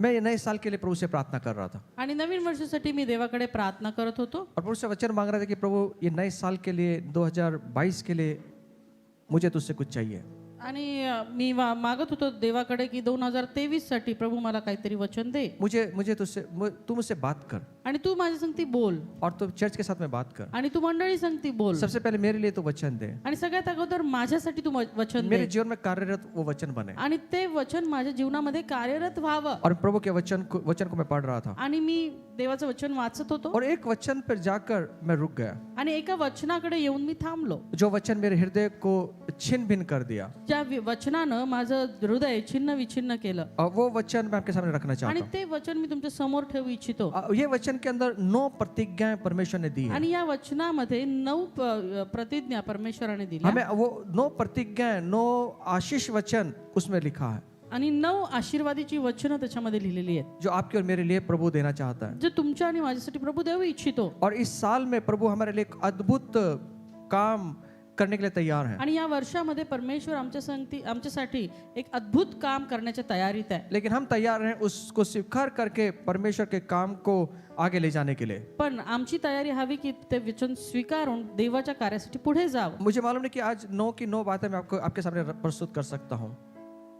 मैं ये नए साल के लिए प्रभु से प्रार्थना कर रहा था आणि नवीन वर्षासाठी मी देवाकडे प्रार्थना करत होतो और प्रभु से वचन मांग रहा था कि प्रभु ये नए साल के लिए 2022 के लिए मुझे तुझसे कुछ चाहिए। आणि मी मागत होतो देवाकडे की 2023 साठी प्रभू मला काहीतरी वचन दे मुझे मुझे तू मुझसे बात कर आणि तू माझ्या संगती बोल और तू चर्च के साथ में बात कर। आणि तू मंडळी संगती बोल सबसे पहले मेरे लिए तो वचन दे, आणि सगळ्यात अगोदर माझ्यासाठी तू वचन मेरे दे जीवन में कार्यरत वो वचन बने। आणि ते वचन माझ्या जीवनामध्ये कार्यरत व्हावं। और प्रभु के वचन को मैं पढ़ रहा था आणि मी देवाचं वचन वाचत होतो और एक वचन पर जाकर मैं रुक गया, आणि एका वचनाकडे येऊन मी थांबलो जो वचन मेरे हृदय को छिन्न भिन्न कर दिया। ज्या वचनानं माझं हृदय छिन्न विछिन्न केलं और वो वचन मैं आपके सामने रखना चाहता आणि हूँ। ते वचन मी तुमच्या समोर ठेवू इच्छितो। ये वचन के अंदर 9 प्रतिज्ञाएं परमेश्वर ने दी है। आणि या वचनामध्ये 9 प्रतिज्ञा परमेश्वराने दिल्या हमें वो 9 प्रतिज्ञाएं 9 आशीष वचन उसमें लिखा है, आणि 9 आशीर्वादाची वचनं त्याच्यामध्ये लिहिलेली आहेत जो आपके और मेरे लिए प्रभु देना चाहता है। जे तुमच्या आणि माझ्यासाठी प्रभू देऊ इच्छितो। और इस साल में प्रभु हमारे लिए एक अद्भुत काम करने के लिए तैयार है। आणि या वर्षामध्ये परमेश्वर आमच्यासाठी एक अद्भुत काम करण्याच्या तयारीत आहे। लेकिन हम तैयार हैं उसको स्वीकार करके परमेश्वर के काम को आगे ले जाने के लिए। पण आमची तयारी हवी की ते वचन स्वीकारून देवाच्या कार्यासाठी पुढे जावं। मुझे मालूम नहीं कि आज 9 की 9 बातें मैं आपके सामने प्रस्तुत कर सकता हूँ,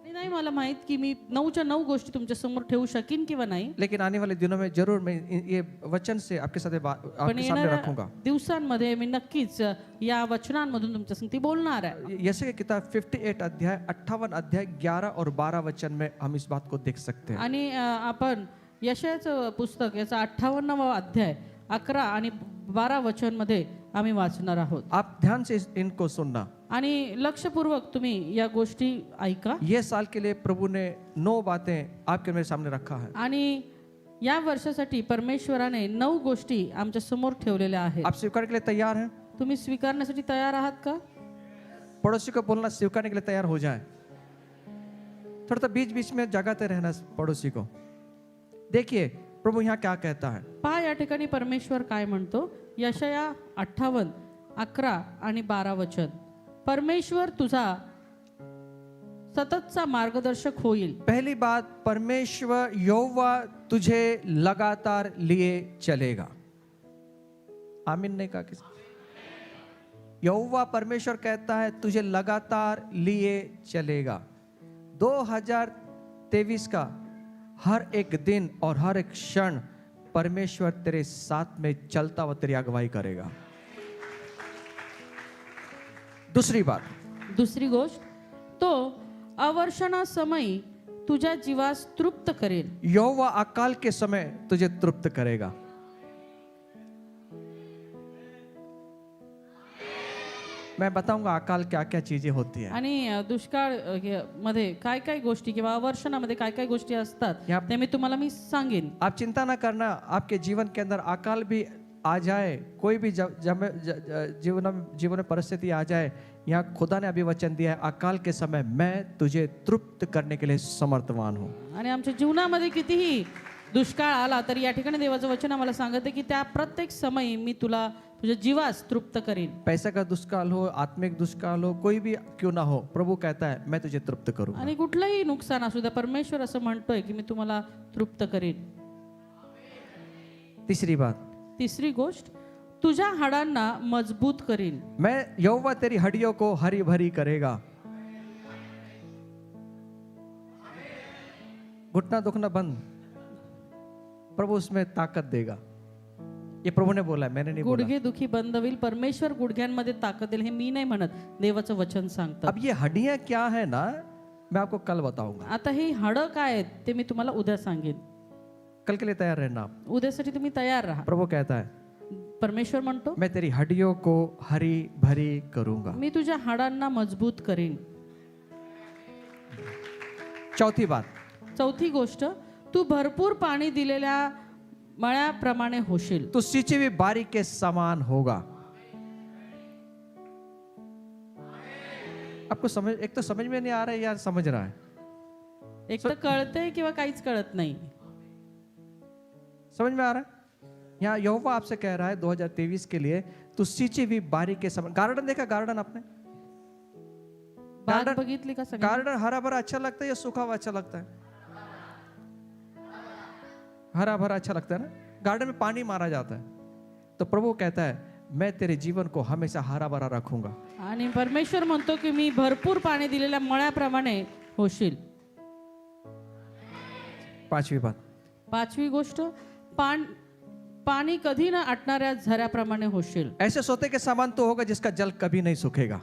आणि नाही मला माहित की मी 9च्या 9 गोष्टी तुमच्या समोर ठेवू शकीन किंवा नाही, लेकिन आने वाले दिनों में जरूर मैं ये वचन से आपके साथ पण आपके सामने येणाऱ्या रखूंगा। दिवसांमध्ये मी नक्कीच या वचनांमधून तुमच्या संगती बोलणार आहे। यशया की किताब 58 अध्याय 58 अध्याय 11 और 12 वचन में हम इस बात को देख सकते हैं। आणि आपण यशायाचं पुस्तक याचा 58वा अध्याय 11 आणि 12 वचन मध्ये आम्ही वाचणार आहोत। आप ध्यान से इनको सुनना। आणि लक्षपूर्वक तुम्ही या गोष्टी ऐका। ये साल के लिए प्रभु ने 9 बातें आपके मेरे सामने रखा है। आणि या वर्षासाठी परमेश्वराने 9 गोष्टी आमच्या समोर ठेवलेल्या आहेत। आप स्वीकार के लिए तैयार हैं? तुम्ही स्वीकारण्यासाठी तयार आहात का? पड़ोसी को बोलना स्वीकारने के लिए तैयार हो जाए। थोड़ा सा बीच बीच में जगाते रहना पड़ोसी को। देखिए प्रभु यहाँ क्या कहता है। पहा या ठिकाणी परमेश्वर काय म्हणतो। यशाया 58 11 आणि 12 वचन। परमेश्वर तुझा सततचा मार्गदर्शक होईल। पहली बात, परमेश्वर यहोवा तुझे लगातार लिए चलेगा। आमीन नहीं कहा किसी? यहोवा परमेश्वर कहता है तुझे लगातार लिए चलेगा। 2023 का हर एक दिन और हर एक क्षण परमेश्वर तेरे साथ में चलता हुआ तेरी अगुवाई करेगा। दुसरी गोष्ट, तो अवर्षणा समय तुझ्या जीवास तृप्त करेल। यहोवा अकाल के समय तुझे तृप्त करेगा। मैं बताऊंगा अकाल क्या क्या चीजें होती हैं। आणि दुष्काळ मध्ये काय काय गोष्टी किंवा अवर्षणामध्ये काय काय गोष्टी असतात ते मी सांगेन। आप चिंता ना करना, आपके जीवन के अंदर अकाल भी आ जाए, कोई भी जीवन में परिस्थिति आ जाए, यहाँ खुदा ने अभी वचन दिया है अकाल के समय मैं तुझे तृप्त करने के लिए समर्थवान हूँ। आणि आमच्या जीवनामध्ये कितीही दुष्काळ आला तर या ठिकाणी देवाचं वचन आम्हाला सांगते की त्या प्रत्येक समय मी तुला तुझ्या जीवास तृप्त करेन। पैसा का दुष्काल हो, आत्मिक दुष्काल हो, कोई भी क्यों ना हो, प्रभु कहता है मैं तुझे तृप्त करूंगा। आणि कुठलंही नुकसान असू द्या परमेश्वर असं म्हणतोय की मी तुम्हाला तृप्त करेन। तीसरी गोष्ट, तुझ्या हाडांना मजबूत करीन। मैं यहोवा तेरी हड्डियों को हरी भरी करेगा। घुटना दुखना बंद, प्रभु उसमें ताकत देगा। ये प्रभु ने बोला है, मैंने नहीं बोला। गुडघे दुखी बंद होईल, परमेश्वर गुडघ्यांमध्ये ताकद देईल, हे मी नाही म्हणत, देवाचं वचन सांगतं। अब ये हड्डियां क्या है ना, मैं आपको कल बताऊंगा। आता ही हाडं काय आहेत ते मी तुम्हाला उद्या सांगेन। कल के लिए तैयार रहना। उद्यासाठी तुम्ही तयार राहा। प्रभु कहता है परमेश्वर म्हणतो मैं तेरी हड्डियों को हरी भरी करूंगा। मी तुझ्या हाडांना मजबूत करीन। चौथी गोष्ट, तू भरपूर पाणी दिलेल्या मळ्याप्रमाणे होशील। तू सिंची हुई बारी के समान होगा। आपको समझ, एक तो समझ में नहीं आ रहा है या समझ रहा है? एक तर कळतंय किंवा काहीच कळत नाही। समझ में आ रहा है? यहाँ यहोवा आपसे कह रहा है 2023 के लिए तू सिंची हुई बारी के समान। गार्डन देखा? गार्डन आपने बाग बघितली का? गार्डन हरा भरा अच्छा लगता है या सूखा हुआ अच्छा लगता है? हरा भरा अच्छा लगता है ना, गार्डन में पानी मारा जाता है, तो प्रभु कहता है मैं तेरे जीवन को हमेशा हरा भरा रखूंगा. आणि परमेश्वर म्हणतो की मी भरपूर पाणी दिलेल्या मळ्याप्रमाणे होशील. पांचवी बात, पाचवी गोष्ट, पाणी कधी न आटणाऱ्या झऱ्याप्रमाणे होशील. ऐसे सोते के समान तो होगा जिसका जल कभी नहीं सूखेगा,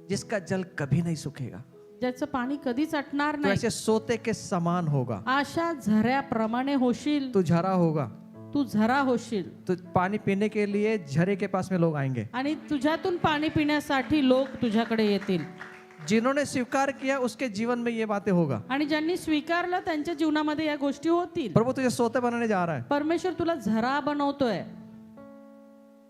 जिसका जल कभी नहीं सूखेगा. ज्याचं पाणी कधीच आटणार तो नाही, ऐसे सोते के समान होगा. अशा झऱ्याप्रमाणे होशील. तू झरा होगा, तू झरा होशील. तो पानी पीने के लिए झरे के पास में लोग आएंगे. आणि तुझ्यातून पाणी पिण्यासाठी लोक तुझ्याकडे येतील. जिन्होंने स्वीकार किया उसके जीवन में ये बातें होगा. आणि ज्यांनी स्वीकारलं त्यांच्या जीवनामध्ये या गोष्टी होतील. प्रभु तुझे सोते बनाने जा रहा है. परमेश्वर तुला झरा बनवतोय.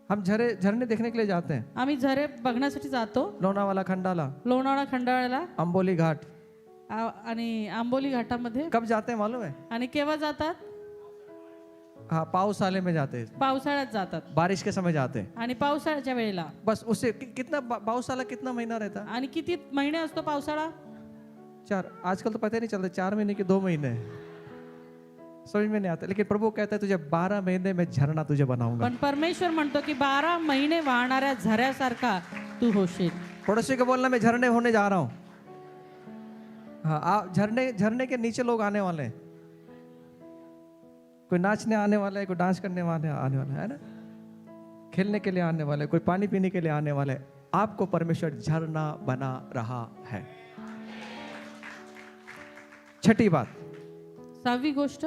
हम झरने देखने के लिए जाते हैं. आम्ही झरे बघण्यासाठी जातो. लोनावाला खंडाला, लोणावळा खंडाळ्याला अंबोली घाट. आणि आंबोली घाटामध्ये. कब जाते हैं मालूम है? आणि केव्हा जातात? हाँ, पावसाले में जाते हैं, पावसाळ्यात जातात. बारिश के समय जाते हैं. आणि पावसाळ्याच्या वेळेला. बस उससे कितना पावसाला कितना महीना रहता है? आणि किती महिने असतो पावसाळा? 4. आजकल तो पता ही नहीं चलता 4 महीने कि 2 महीने, समझ में नहीं आता. लेकिन प्रभु कहता है तुझे 12 महीने में झरना तुझे बनाऊंगा. पण परमेश्वर म्हणतो की 12 महिने वाहणाऱ्या झऱ्यासारखा तू होशील. पड़ोसी को बोलना मैं झरने होने जा रहा हूँ. हाँ, आप झरने के नीचे लोग आने वाले हैं. कोई नाचने आने वाला है, कोई डांस करने वाले आने वाला है ना, खेलने के लिए आने वाला है, कोई पानी पीने के लिए आने वाला है. आपको परमेश्वर झरना बना रहा है. छठी बात, 6वी गोष्ट,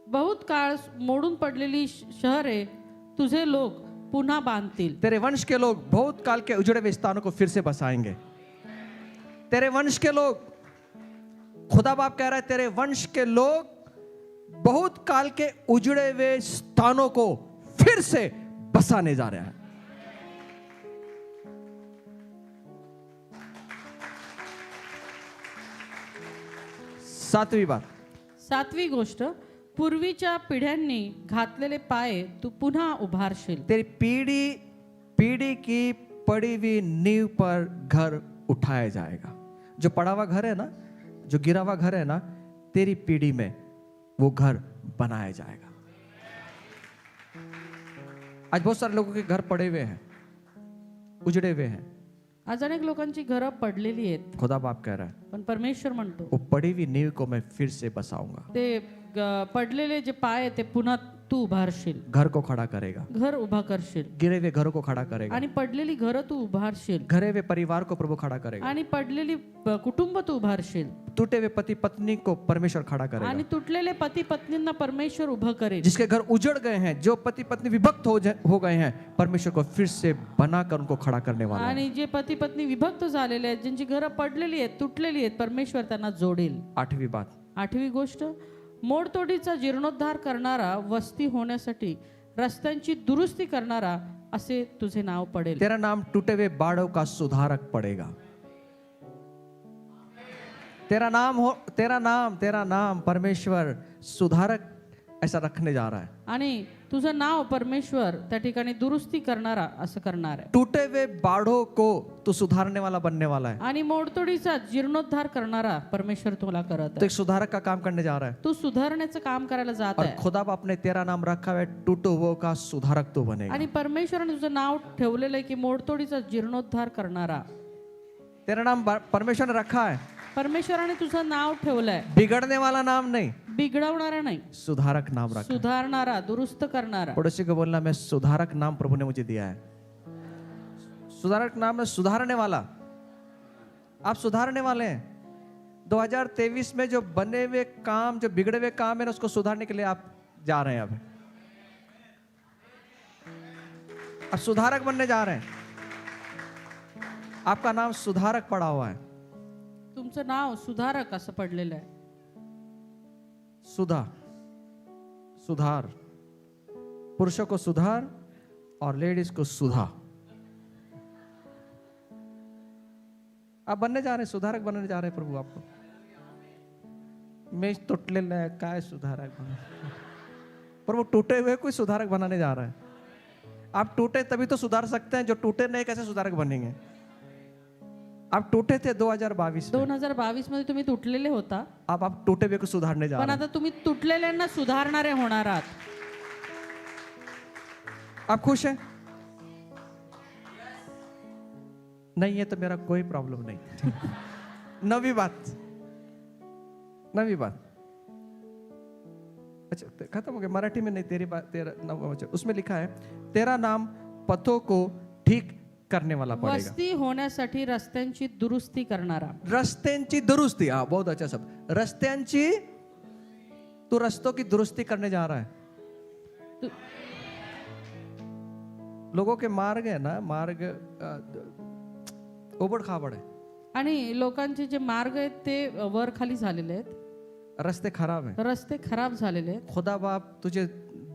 बहुत काळ मोडून पडलेली शहरे तुझे लोक पुन्हा बांधतील. तेरे वंश के लोग बहुत काल के उजड़े हुए स्थानों को फिर से बसाएंगे. तेरे वंश के लोग, खुदा बाप कह रहा है तेरे वंश के लोग बहुत काल के उजड़े हुए स्थानों को फिर से बसाने जा रहे हैं. सातवीं बात, 7वी गोष्ट, पूर्वीच्या पिढ्यांनी घातलेले पाय तू पुन्हा उभारशील. तेरी पीढ़ी की पड़ी हुई नींव पर घर उठाया जाएगा. जो पड़ा हुआ घर है ना, जो गिरा हुआ घर है ना, तेरी पीढ़ी में वो घर बनाया जाएगा. आज बहुत सारे लोगों के घर पड़े हुए हैं, उजड़े हुए हैं. आज अनेक लोकांची घरं पडलेली आहेत. खुदा बाप कह रहा है पण परमेश्वर म्हणतो वो पड़ी हुई नींव को मैं फिर से बसाऊंगा. ते पडलेले जे पाय आहेत ते पुन्हा तू उभारशील. घर को खड़ा करेगा, घर उभा करशील. गिरे हुए घरों को खड़ा करेगा, आणि पडलेली घरं तू उभारशील. घरे हुए परिवार को प्रभु खड़ा करेगा. आणि पडलेली कुटुंब तू उभारशील. टूटे हुए पति पत्नी को परमेश्वर खड़ा करेगा. आणि तुटलेले पती पत्नींना परमेश्वर उभं करेल. जिसके घर उजड़ गए हैं, जो पति पत्नी विभक्त हो गए हैं, परमेश्वर को फिर से बनाकर उनको खड़ा करने वाला है. आणि जे पती पत्नी विभक्त झालेले आहेत, ज्यांची घरं पडलेली आहेत, तुटलेली आहेत, परमेश्वर त्यांना जोडेल. 8वीं बात, 8वी गोष्ट, मोडतोडीचा जीर्णोद्धार करणारा, वस्ती होण्यासाठी रस्त्यांची दुरुस्ती करणारा असे तुझे नाव पडेल. तेरा नाम टूटे हुए बाड़ों का सुधारक पड़ेगा. तेरा नाम परमेश्वर सुधारक ऐसा रखने जा रहा है. आणि तुझं नाव परमेश्वर त्या ठिकाणी दुरुस्ती करणारा असं करणार आहे. टूटे हुए बाड़ों को तू सुधारने वाला बनने वाला है. आणि मोडतोडीचा जीर्णोद्धार करणारा परमेश्वर तुला करत तो आहे. एक सुधारक का काम करने जा रहा है. तू सुधारण्याचं काम करायला जात और आहे. खुदा बाप ने तेरा नाम रखा हुआ है, टूटे हुओं का सुधारक तू बनेगा. आणि परमेश्वराने तुझं नाव ठेवलेलं आहे की मोडतोडीचा जीर्णोद्धार करणारा. तेरा नाम परमेश्वर ने रखा है, परमेश्वराने तुझं नाव ठेवलंय. बिगड़ने वाला नाम नहीं, बिघडवणारा नाही, सुधारक नाम रखा. सुधारणारा, दुरुस्त करणारा. पड़ोसी को बोलना मैं सुधारक नाम प्रभु ने मुझे दिया है. सुधारक नाम है सुधारने वाला. आप सुधारने वाले हैं. 2023 में जो बने हुए काम, जो बिगड़े हुए काम है ना, उसको सुधारने के लिए आप जा रहे हैं. अब सुधारक बनने जा रहे हैं. आपका नाम सुधारक पड़ा हुआ है. तुमचं नाव सुधारक असं पडलेलं आहे. सुधार, पुरुषों को सुधार और लेडीज को सुधा. आप बनने जा रहे हैं, सुधारक बनने जा रहे हैं. प्रभु आपको मैं तुटलेलं आहे, काय सुधारक बना. प्रभु टूटे हुए कोई सुधारक बनाने जा रहा है. आप टूटे तभी तो सुधार सकते हैं. जो टूटे नहीं कैसे सुधारक बनेंगे. आप टूटे थे 2022 में, 2022 मध्ये तुम्ही तुटलेले होता, अब आप टूटे हुए को सुधारने जा पण रहे हैं. आता तुम्ही तुटलेल्यांना सुधारणारे होणार आहात. आप खुश हैं? नहीं है तो मेरा कोई प्रॉब्लम नहीं. नवी बात, नवी बात. अच्छा खत्म हो गया. मराठी में नहीं, तेरी बात, तेरा नवा वचन उसमें लिखा है, तेरा नाम पथों को ठीक करने वाला पड़ेगा. वस्ती होण्यासाठी रस्त्यांची दुरुस्ती करणारा. रस्त्यांची दुरुस्ती. हाँ बहुत अच्छा शब्द. रस्त्यांची, तू रस्तों की दुरुस्ती करने जा रहा है. तू- लोगों के मार्ग है ना, मार्ग उबड़ खाबड़ है, आणि लोकांचे जे मार्ग आहेत ते वर खाली झालेले आहेत, रास्ते खराब है. रस्ते खराब झालेले आहेत. खुदा बाप तुझे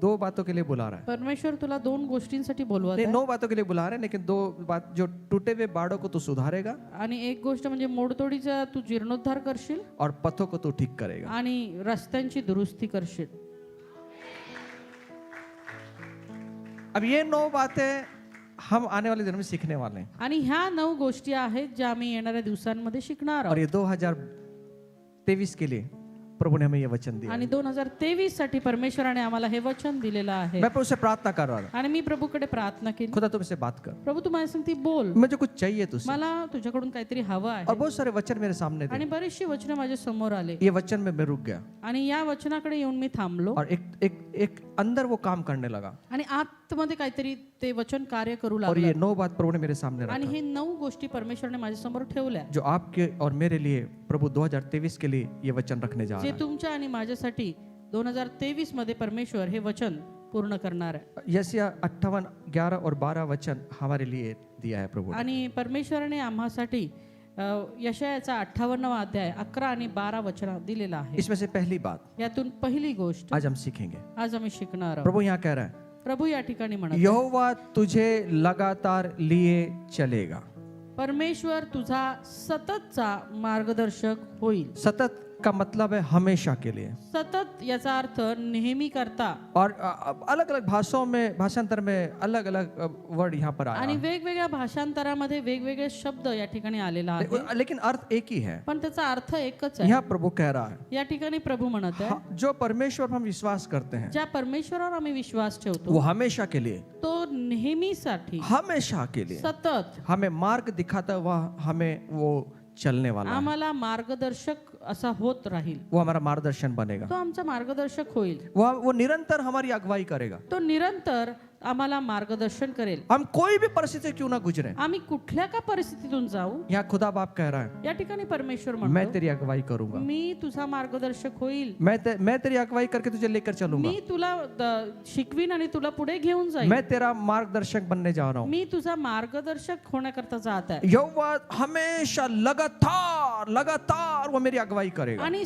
2 बातों के लिए बुला रहा है. परमेश्वर तुला 2 गोष्टींसाठी बोलवत नहीं, आहे. 9 बातों के लिए बुला रहे हैं, लेकिन 2 बात, जो टूटे हुए बाड़ों को तू सुधारेगा आणि एक गोष्ट म्हणजे मोडतोडीचा तू जीर्णोद्धार करशील और पथों को तू ठीक करेगा. आणि रस्त्यांची दुरुस्ती करशील. अब ये 9 बातें हम आने वाले दिनों में सीखने वाले हैं. आणि ह्या 9 गोष्टी आहेत ज्या आम्ही येणाऱ्या दिवसांमध्ये शिकणार और आहोत. ये 2023 के लिए प्रभु ने हमें ये वचन दिया. आणि 2023 साठी परमेश्वराने आम्हाला हे वचन दिलेलं आहे. मैं प्रभु से प्रार्थना कर रहा था, आणि मी प्रभूकडे प्रार्थना केली, खुदा तुमसे बात कर, प्रभू तू माझ्या संगती बोल, मुझे कुछ चाहिए तुझसे. मला तुझ्याकडून काहीतरी हवं और आहे. बहुत सारे वचन मेरे सामने थे. आणि बरीचशी वचनं माझ्या समोर आले ये वचन में मैं रुक गया आणि या वचनाकडे येऊन मी थांबलो और एक अंदर वो काम करने लगा. आणि आतमध्ये काहीतरी ते वचन कार्य करू और ये लागलं. 9 बात प्रभु ने मेरे सामने आणि रखा, हे 9 गोष्टी परमेश्वरने माझ्या समोर ठेवल्या, जो आपके और मेरे लिए प्रभु 2023 के लिए ये वचन रखने जा रहा जे है. तुमच्या आणि माझ्यासाठी 2023 मध्ये परमेश्वर हे वचन पूर्ण करणार आहे. यशायाह 58, 11 और 12 वचन हमारे लिए दिया है प्रभु ने. आणि परमेश्वराने आम्हासाठी यशायाचा 58वा अध्याय 11 आणि 12 वचन दिलेला आहे. इसमें से पहली बात यातून पहिली गोष्ट आज हम सीखेंगे. आज आम्ही शिकणार आहोत. प्रभु यहाँ कह रहा है, प्रभू या ठिकाणी म्हणत आहे, यहोवा तुझे लगातार लिए चलेगा. परमेश्वर तुझा सततचा मार्गदर्शक होईल. सतत का मतलब है हमेशा के लिए. सतत याचा अर्थ नेहमी करता. और अलग अलग भाषाओं में, भाषांतर में अलग अलग वर्ड यहाँ पर आया आणि है. वेगवेगळ्या भाषांतरामध्ये वेगवेगळे शब्द या ठिकाणी आलेला आहे, लेकिन अर्थ एक ही है. पण त्याचा अर्थ एकच आहे. यहाँ प्रभु कह रहा है, या ठिकाणी प्रभू म्हणत आहे, जो परमेश्वर पर हम विश्वास करते हैं ज्या परमेश्वरावर आम्ही विश्वास वो ठेवतो हमेशा के लिए, तो नेहमीसाठी हमेशा के लिए सतत हमें मार्ग दिखाता हुआ हमें वो चलने वाला है. आम्हाला मार्गदर्शक असा होत राहील. वो हमारा मार्गदर्शन बनेगा. तो आमचा मार्गदर्शक होईल. वो निरंतर हमारी अगुवाई करेगा. तो निरंतर आम्हाला मार्गदर्शन करेल. हम कोई भी परिस्थिति क्यों ना गुजरे, आम्ही कुठल्या का परिस्थितीतून जाऊ, यहाँ खुदा बाप कह रहा है, या ठिकाणी परमेश्वर मैं म्हणतो, तेरी अगुवाई करूंगा. मी तुझा मार्गदर्शक होईल. मैं तेरी अगुवाई करके तुझे लेकर चलूंगा. मी तुला शिकवीन आणि तुला पुढे घेऊन जाईल. मैं तेरा मार्गदर्शक बनने जा रहा हूँ. मी तुझा मार्गदर्शक होण्याकरता जात आहे. यहोवा हमेशा लगातार लगातार वो मेरी अगुवाई करेगा. आणि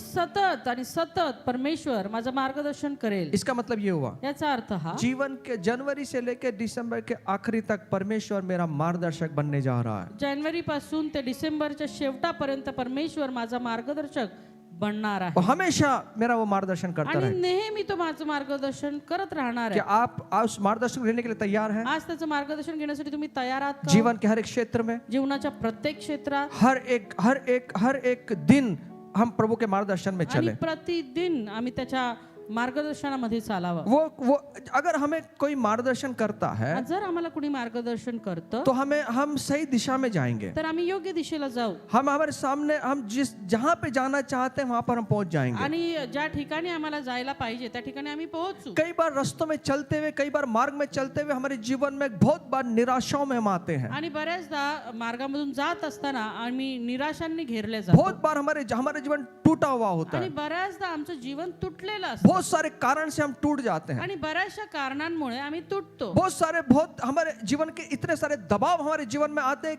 सतत परमेश्वर माझं मार्गदर्शन करेल. इसका मतलब ये हुआ, याचा अर्थ हा, जीवन के जनवरी से लेकर दिसंबर के आखिरी तक परमेश्वर मेरा मार्गदर्शक बनने जा रहा है. जानेवारी पासून ते डिसेंबरच्या शेवटापर्यंत परमेश्वर माझा मार्गदर्शक बनणार वो आहे. हमेशा मेरा वो मार्गदर्शन करता आणि रहे. नेहमी तो माझं मार्गदर्शन करत राहणार कि आहे. आप उस मार्गदर्शन लेने के लिए तैयार हैं. आज त्याचं मार्गदर्शन घेण्यासाठी तुम्ही तयार आहात का? जीवन के हर एक क्षेत्र में, जीवनाच्या प्रत्येक क्षेत्रात हर एक दिन हम प्रभु के मार्गदर्शन में आणि चले. प्रतिदिन आम्ही त्याच्या मार्गदर्शनामध्ये चालावं. वो अगर हमें कोई मार्गदर्शन करता है जर आम्हाला कुणी मार्गदर्शन करतं तो हम सही दिशा में जाएंगे. तर आम्ही योग्य दिशेला जाऊ. हम हमारे सामने, हम जहां पे जाना चाहते हैं वहां पर हम पहुंच जाएंगे. आणि ज्या ठिकाणी आम्हाला जायला पाहिजे त्या ठिकाणी आम्ही पोहोचू. कई बार रास्तों में चलते हुए, कई बार मार्ग में चलते हुए हमारे जीवन में बहुत बार निराशाओं में हम आते हैं. आणि बऱ्याचदा मार्गामधून जात असताना आम्ही निराशांनी घेरले जातो. बहुत बार हमारे जीवन टूटा हुआ होता आणि है. बऱ्याचदा आमचं जीवन तुटलेलं असतं. बहुत सारे कारण से हम टूट जाते हैं. आणि बऱ्याचशा कारणांमुळे आम्ही तुटतो. बहुत हमारे जीवन के इतने सारे दबाव हमारे जीवन में आते हैं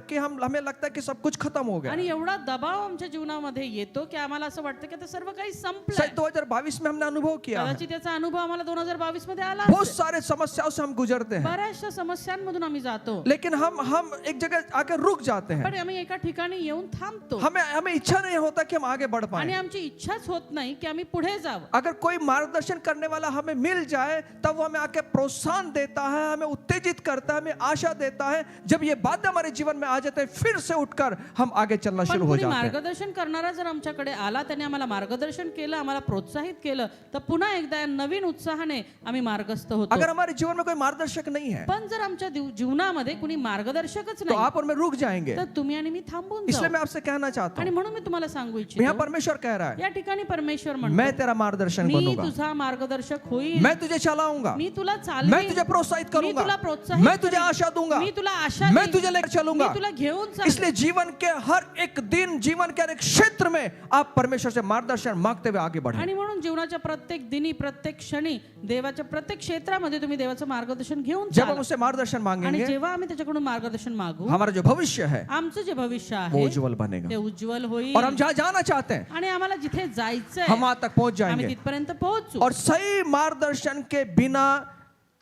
कि हमें लगता है कि सब कुछ खत्म हो गया. आणि एवढा दबाव आमच्या जीवनामध्ये येतो की आम्हाला असं वाटतं की आता सर्व काही संपलंय. शायद 2022 में हमने अनुभव किया है. कदाचित त्याचा अनुभव आम्हाला 2022 मध्ये आला बहुत असेल. सारे समस्याओं से हम गुजरते हैं, बऱ्याचशा समस्यांमधून आम्ही जातो. लेकिन हम एक जगह आकर रुक जाते हैं. पण आम्ही एका ठिकाणी येऊन थांबतो. हमें इच्छा नहीं होता कि हम आगे बढ़ आणि पाए. आमची इच्छाच होत नाही की आम्ही पुढे जावं. अगर अगर कोई मार्गदर्शन करने वाला हमें मिल जाए तब वो हमें आके प्रोत्साहन देता है, हमें उत्तेजित करता है, हमें आशा देता है। जब ये बातें हमारे जीवन में आ जाते हैं फिर से उठकर हम आगे चलना पण शुरू हो कोणी जाते हैं। मार्गदर्शन करणारा जर आमच्याकडे आला, त्याने आम्हाला मार्गदर्शन केलं, आम्हाला प्रोत्साहित केलं, तर पुन्हा एकदा या नवीन उत्साहाने आम्ही मार्गस्थ होतो. अगर हमारे जीवन में कोई मार्गदर्शक नहीं है पण जर आमच्या जीवनामध्ये कुणी मार्गदर्शकच तो नाही, आप और मैं रुक जाएंगे। तर तुम्ही आणि मी थांबून इसलिए जाऊ. मैं आपसे कहना चाहता आणि हूँ, म्हणून मी तुम्हाला सांगू यहाँ इच्छितो, परमेश्वर कह रहा है या ठिकाणी परमेश्वर मैं म्हणतो, तेरा मार्गदर्शन मी बनूंगा, तुझा मार्गदर्शक होईल, मैं तुझे चलाऊंगा, मी तुला मैं चालवीन, तुझे प्रोत्साहित मी करूंगा, तुला प्रोत्साहित मैं तुझे करीन, आशा दूंगा, मी तुला आशा मैं देईन, तुझे लेकर चलूंगा। मी तुला घेऊन चालेन. इसलिए जीवन के हर एक दिन, जीवन के हर एक क्षेत्र में आप परमेश्वर से मार्गदर्शन मांगते हुए आगे बढ़े। आणि म्हणून जीवनाच्या प्रत्येक दिनी, प्रत्येक क्षणी, देवाच्या प्रत्येक क्षेत्रामध्ये तुम्ही देवाचं मार्गदर्शन घेऊन जब हम चाला. उससे मार्गदर्शन आणि मांगेंगे जेव्हा आम्ही त्याच्याकडून मार्गदर्शन मागू, हमारा जो भविष्य है आमचं जे भविष्य वो आहे उज्जवल बनेगा ते उज्ज्वल होईल. और हम जहाँ जाना चाहते हैं आणि आम्हाला जिथे जायचंय हम वहां तक पहुंच आम्ही जाएंगे। तिथपर्यंत पोहोचू. और सही मार्गदर्शन के बिना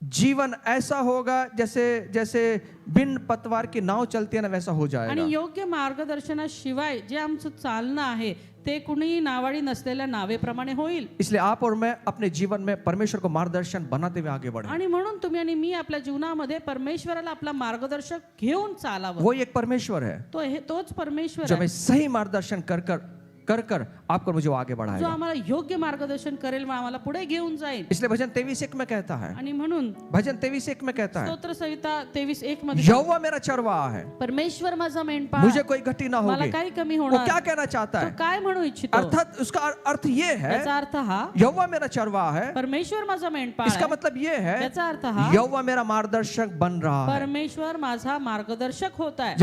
जीवन ऐसा होगा जैसे जैसे बिन पतवार की नाव चलती है ना, वैसा हो आणि जाएगा। योग्य मार्गदर्शनाशिवाय जे आमचं चालणं आहे ते कुणीही नावाडी नसलेल्या नावेप्रमाणे होईल. इसलिए आप और मैं अपने जीवन में परमेश्वर को मार्गदर्शन बनाते हुए आगे बढ़े। आणि म्हणून तुम्ही आणि मी आपल्या जीवनामध्ये परमेश्वराला आपला मार्गदर्शक घेऊन चालावं. वो एक परमेश्वर है तोच परमेश्वर जो आहे, हमें सही मार्गदर्शन कर कर कर कर आपको मुझे वो आगे जो बढ़ाएगा। आम्हाला योग्य मार्गदर्शन करेल व आम्हाला पुढे घेऊन जाईल. इसलिए भजन 23:1 में कहता है, आणि म्हणून भजन 23:1 में कहता है, स्तोत्र संहिता 23:1 मध्ये यहोवा मेरा चरवाहा है, परमेश्वर माझा मेंढपाळ, मुझे कोई घटी ना मला होगी। काही कमी वो होणार. क्या कहना चाहता तो है? काय म्हणू इच्छितो? अर्थात उसका अर्थ ये है, याचा अर्थ हा, यहोवा मेरा चरवाहा है, परमेश्वर माझा मेंढपाळ इसका आहे. मतलब ये है याचा अर्थ हा, यहोवा मेरा मार्गदर्शक बन रहा है। परमेश्वर माझा मार्गदर्शक होत आहे.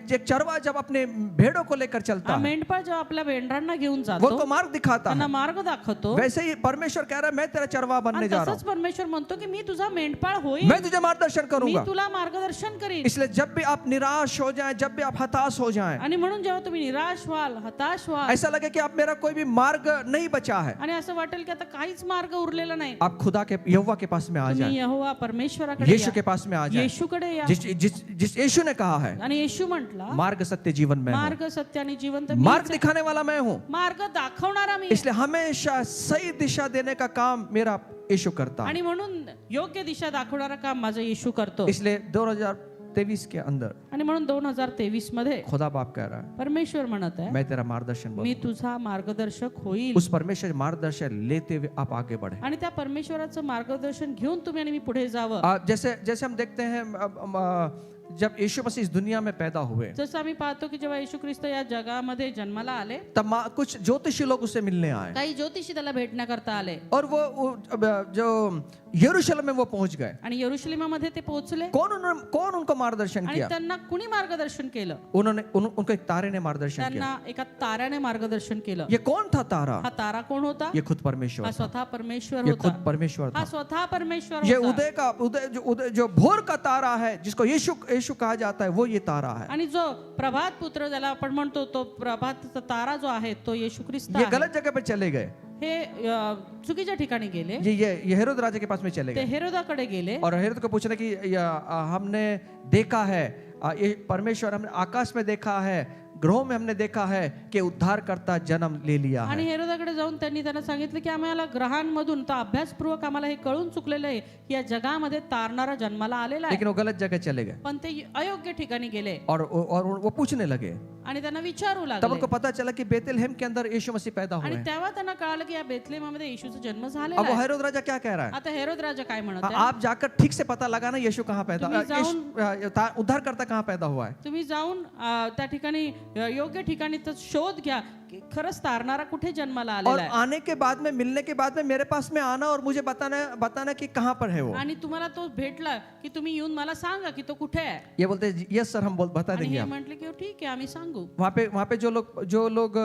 एक चरवा जब अपने भेड़ों को लेकर चलता हा है मेंढपाळ जेव्हा आपल्या मेंढरांना घेऊन वो जातो, तो मार्ग दिखाता त्यांना है, मार्ग दाखवतो. वैसे ही परमेश्वर कह रहा है मैं तेरा चरवाहा बनने आणि जा रहा तसंच परमेश्वर म्हणतो की मी तुझा मेंढपाळ हूं, होईल, मैं तुझे मार्गदर्शन मी करूंगा। तुला मार्गदर्शन करीन. इसलिए जब भी आप निराश हो जाएं, जब भी आप हताश हो जाएं, आणि म्हणून जेव्हा तुम्ही निराश व्हाल, हताश व्हाल, ऐसा लगे कि अब मेरा कोई भी मार्ग नहीं बचा है, आणि असं वाटेल की आता काहीच मार्ग उरलेला नाही, आप खुदा के यहोवा के पास में आ तुम्ही जाएं, यहोवा परमेश्वराकडे यीशु या. के पास में आ जाएं, येशूकडे या. जिस यीशु ने कहा है आणि येशू म्हटला, मार्ग सत्य जीवन में हूं, मार्ग सत्य आणि जीवन तर मार्ग मीच आहे. दिखाने वाला मैं हूं। मार्ग दाखवणारा मी आहे. इसलिए हमेशा सही दिशा देने का काम मेरा यीशु करता है। आणि म्हणून योग्य दिशा दाखवणारा काम माझा येशू करतो. इसलिए 2023 के अंदर आणि म्हणून 2023 मध्ये खुदा बाप कह रहा है परमेश्वर म्हणत आहे, मैं तेरा मार्गदर्शन मी बनूंगा। तुझा मार्गदर्शक होईल. उस परमेश्वर के मार्गदर्शन लेते हुए आप आगे बढ़े। आणि त्या परमेश्वराचं मार्गदर्शन घेऊन तुम्ही आणि मी पुढे जावं. जैसे जैसे हम देखते हैं जब यीशु मसीह इस दुनिया में पैदा हुए जसं आम्ही पाहतो की जेव्हा येशू ख्रिस्त या जगामध्ये जन्माला आले, तब कुछ ज्योतिषी लोग उससे मिलने आए काही ज्योतिषी त्याला भेटण्याकरता आले और वो जो यरूशलेम में वो पहुंच गए। आणि यरुशलेमामध्ये ते पोहोचले. कौन उनको मार्गदर्शन आणि किया? त्यांना कुणी मार्गदर्शन केलं? उनको एक तारे ने मार्गदर्शन किया। त्यांना एका ताऱ्याने मार्गदर्शन केलं. ये कौन था तारा? हा तारा कोण होता? ये खुद परमेश्वर हा था। स्वतः परमेश्वर ये होता. खुद परमेश्वर हा था। स्वतः परमेश्वर ये होता. उदय जो भोर का तारा है जिसको यीशु कहा जाता है वो ये तारा है। आणि जो प्रभात पुत्र ज्याला आपण म्हणतो तो प्रभातचा तारा जो आहे तो येशू ख्रिस्त ये आहे. गलत जगह पे चले गए। हे चुकीच्या ठिकाणी गेले. ये हेरोद राजा के पास में चले ते गए हेरोदाकडे गेले और हेरोद को पूछने की हमने देखा है ये परमेश्वर हमने आकाश में देखा है, ग्रहों में हमने देखा है कि उद्धारकर्ता जन्म ले लिया आणि है। हेरोदाकडे जाऊन त्यांनी त्यांना सांगितलं की आम्हाला ग्रहांमधून तर अभ्यासपूर्वक आम्हाला हे कळून चुकलेलं आहे की या जगामध्ये तारणारा जन्माला आलेला आहे. लेकिन वो गलत जगह चले गए पण ते अयोग्य ठिकाणी गेले और वो पूछने लगे। आणि त्यांना विचारू तब लागले. उनको पता चला कि बेतलहम के अंदर यीशु मसीह पैदा हुए आणि हैं। तेव्हा त्यांना कळालं की या बेथलेहममध्ये येशूचा जन्म झालेला अब वो आहे. हेरोद राजा क्या कह रहा है? आता हेरोद राजा काय म्हणत आहे? आप जाकर ठीक से पता लगाना यीशु कहाँ पैदा, तुम्ही उद्धारकर्ता कहाँ पैदा हुआ है। तुम्ही जाऊन त्या ठिकाणी योग्य ठिकाणी तर शोध घ्या की खरंच तारणारा कुठे जन्माला और आलेला आहे. आने के बाद में, मिलने के बाद में मेरे पास में आना और मुझे बताना कि कहाँ पर है वो। आणि तुम्हाला तो भेटला की तुम्ही येऊन मला सांगा की तो कुठे आहे. ये बोलते हैं, यस सर हम बता आणि देंगे हे आप। म्हटले की ठीक आहे आम्ही सांगू. वहाँ पे जो लोग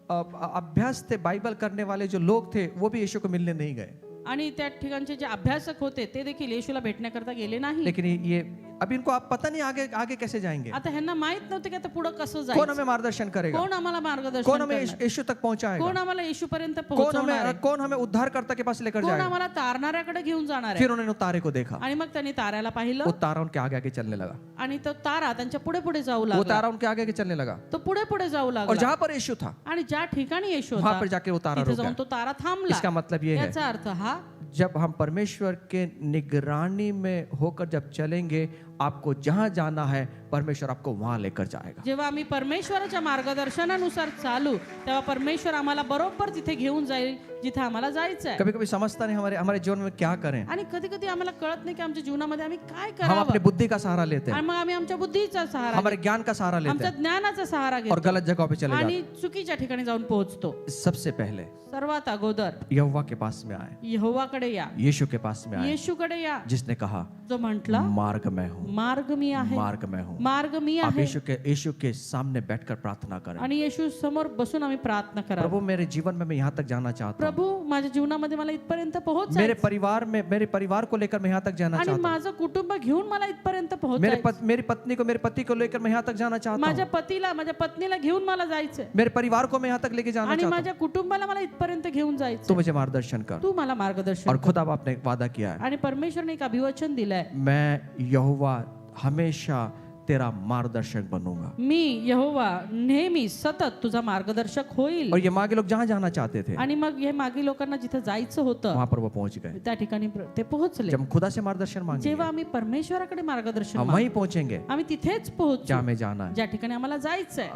अभ्यास थे, बाइबल करने वाले जो लोग थे वो भी यीशु को मिलने नहीं गए। आणि त्या ठिकाणचे जे अभ्यासक होते ते देखील येशूला भेटण्याकरता गेले नाही. लेकिन ये अभी इनको आप पता नहीं आगे आगे कैसे जाएंगे, आता ह्यांना माहित नव्हते की आता पुढे कसं कौन जायचं, हमें मार्गदर्शन करेगा, कोण आम्हाला मार्गदर्शन कौन हमें करणार? यीशु तक पहुंचाएगा, कोण आम्हाला येशू पर्यंत कौन पोहोचवणार आहे? कौन हमें उद्धारकर्ता के पास लेकर कोण जाएगा। आम्हाला तारणाऱ्याकडे घेऊन जाणार आहे? फिर उन्होंने तारे को देखा, आणि मग त्यांनी ताऱ्याला पाहिलं वो तारा उनके आगे आगे चलने लगा, आणि तो तारा त्यांच्या पुढे पुढे जाऊ वो लागला, तारा उनके आगे आगे चलने लगा, तो पुढे पुढे जाऊ और लागला जहां पर यीशु था आणि ज्या ठिकाणी येशू वहां होता पर जाके वो तारा तिथे रुक जाऊन गया। तो तारा थांबला। इसका मतलब ये है, याचा अर्थ हा, जब हम परमेश्वर के निगरानी में होकर जब चलेंगे, आपको जहां जाना है परमेश्वर आपको वहां लेकर जाएगा। जेव्हा आम्ही परमेश्वराच्या मार्गदर्शनानुसार चालू तेव्हा परमेश्वर आम्हाला बरोबर तिथे घेऊन जाईल जिथे आम्हाला जायचं आहे। कभी कभी समझता नहीं हमारे हमारे जीवन में क्या करें, आणि कधी कधी आम्हाला कळत नाही की आमच्या जीवनामध्ये आम्ही काय हम करावं, अपनी बुद्धि का सहारा लेते हैं, आणि मग आम्ही आमच्या बुद्धीचा सहारा हमारे ज्ञान का सहारा घेतो, लेते आमच्या हैं ज्ञानाचा सहारा और घेतो गलत जगह पे चले जाते आणि चुकीच्या ठिकाणी जाऊन पोहोचतो। हैं। सबसे पहले सर्वात अगोदर यहोवा के पास में आए, यहोवाकडे या, यीशु के पास में आए, येशूकडे या, जिसने कहा जो म्हटला मार्ग मैं हूँ, मार्ग मी आहे, मार्ग मैं हूँ। मार्ग मी आप आहे। यीशु के सामने बैठकर प्रार्थना करें, आणि येशू समोर बसून आम्ही प्रार्थना करा, प्रभु मेरे जीवन में मैं यहाँ तक जाना चाहता हूँ, प्रभू माझ्या जीवनामध्ये मला इथपर्यंत मेरे पोहोचायचं परिवार में मेरे परिवार को लेकर मैं यहाँ तक जाना आणि चाहता हूँ, माझं कुटुंब घेऊन मला इथपर्यंत पोहोचायचं, मेरी पत्नी को मेरे पति को लेकर मैं यहाँ तक जाना चाहता माझ्या हूँ, पतीला माझ्या पत्नीला घेऊन मला जायचंय मेरे परिवार को मैं यहाँ तक लेके जाना आणि चाहता हूँ। माझ्या कुटुंबाला मला इथपर्यंत घेऊन तू जायचं, मुझे मार्गदर्शन कर। तू मला मार्गदर्शन और कर। खुदा बाप ने एक वादा किया है, आणि परमेश्वरने एक अभिवचन दिलंय, मैं यहोवा हमेशा तेरा मार्गदर्शक बनूंगा। मी यहोवा नेहमी सतत तुझा मार्गदर्शक होईल। और ये मागे लोग जहां जाना चाहते थे आणि मग हे मागे लोकांना जिथे जायचं होतं वहां पर वो पहुंच गए। त्या ठिकाणी ते पोहोचले। जब हम खुदा से मार्गदर्शन मांगेंगे जेव्हा आम्ही परमेश्वराकडे मार्गदर्शन हम मागू, वहीं पहुंचेंगे आम्ही तिथेच पोहोचू जहां हमें जाना है। ज्या ठिकाणी आम्हाला जायचंय।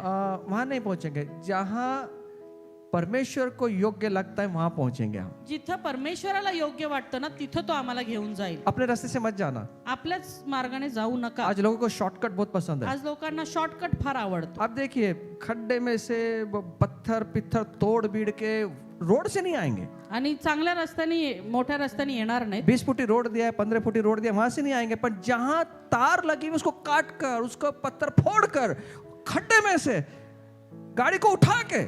वहां नहीं पहुंचेंगे, जहां परमेश्वर को योग्य लगता है वहां पहुंचेंगे हम। जिथं परमेश्वराला योग्य वाटतं ना तिथं तो आम्हाला घेऊन जाईल। अपने रास्ते से मत जाना। आपल्याच मार्गाने जाऊ नका। आज लोगों को शॉर्टकट बहुत पसंद है। आज लोकांना शॉर्टकट फार आवडतो। आप देखिए खड्डे में से वो पत्थर पित्थर तोड़ बीड़ के रोड से नहीं आएंगे। आणि चांगल्या रस्त्याने मोठ्या रस्त्याने येणार नाही। 20 फुटी रोड दिया है, 15 फुटी रोड दिया, वहां से नहीं आएंगे। पर जहां तार लगी हुई उसको काट कर, उसको पत्थर फोड़ कर, खड्डे में से गाड़ी को उठा के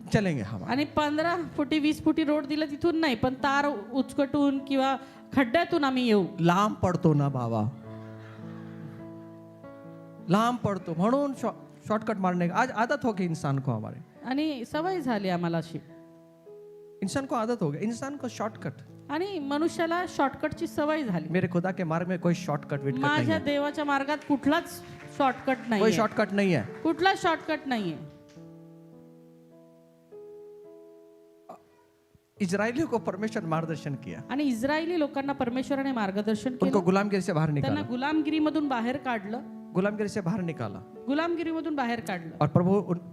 चलेंगे हम। आणि 15 फुटी 20 फुटी रोड दिला तिथून नाही, पण तार उचकटून किंवा खड्ड्यातून आम्ही येऊ। लांब पडतो ना बाबा, लांब पडतो म्हणून शॉर्टकट मारने का आज आदत हो गई इंसान को। हमारे आणि सवय झाली आम्हाला अशी, इंसान को आदत हो गई, इंसान को शॉर्टकट। आणि मनुष्याला शॉर्टकटची सवय झाली। मेरे खुदा के मार्ग में कोई शॉर्टकट विटकट नहीं माझ्या है, देवाच्या मार्गात कुठलाच शॉर्टकट कोई नाहीये, शॉर्टकट नहीं है। कुठला शॉर्टकट नाहीये। इजरायलियों को परमेश्वर ने मार्गदर्शन किया, आणि इस्रायली लोकांना परमेश्वराने मार्गदर्शन उनको केलं, गुलामगिरी से बाहर त्यांना निकाला, गुलामगिरीमधून बाहेर काढलं, गुलामगिरी से बाहर निकाला गुलामगिरीमधून बाहेर काढलं, और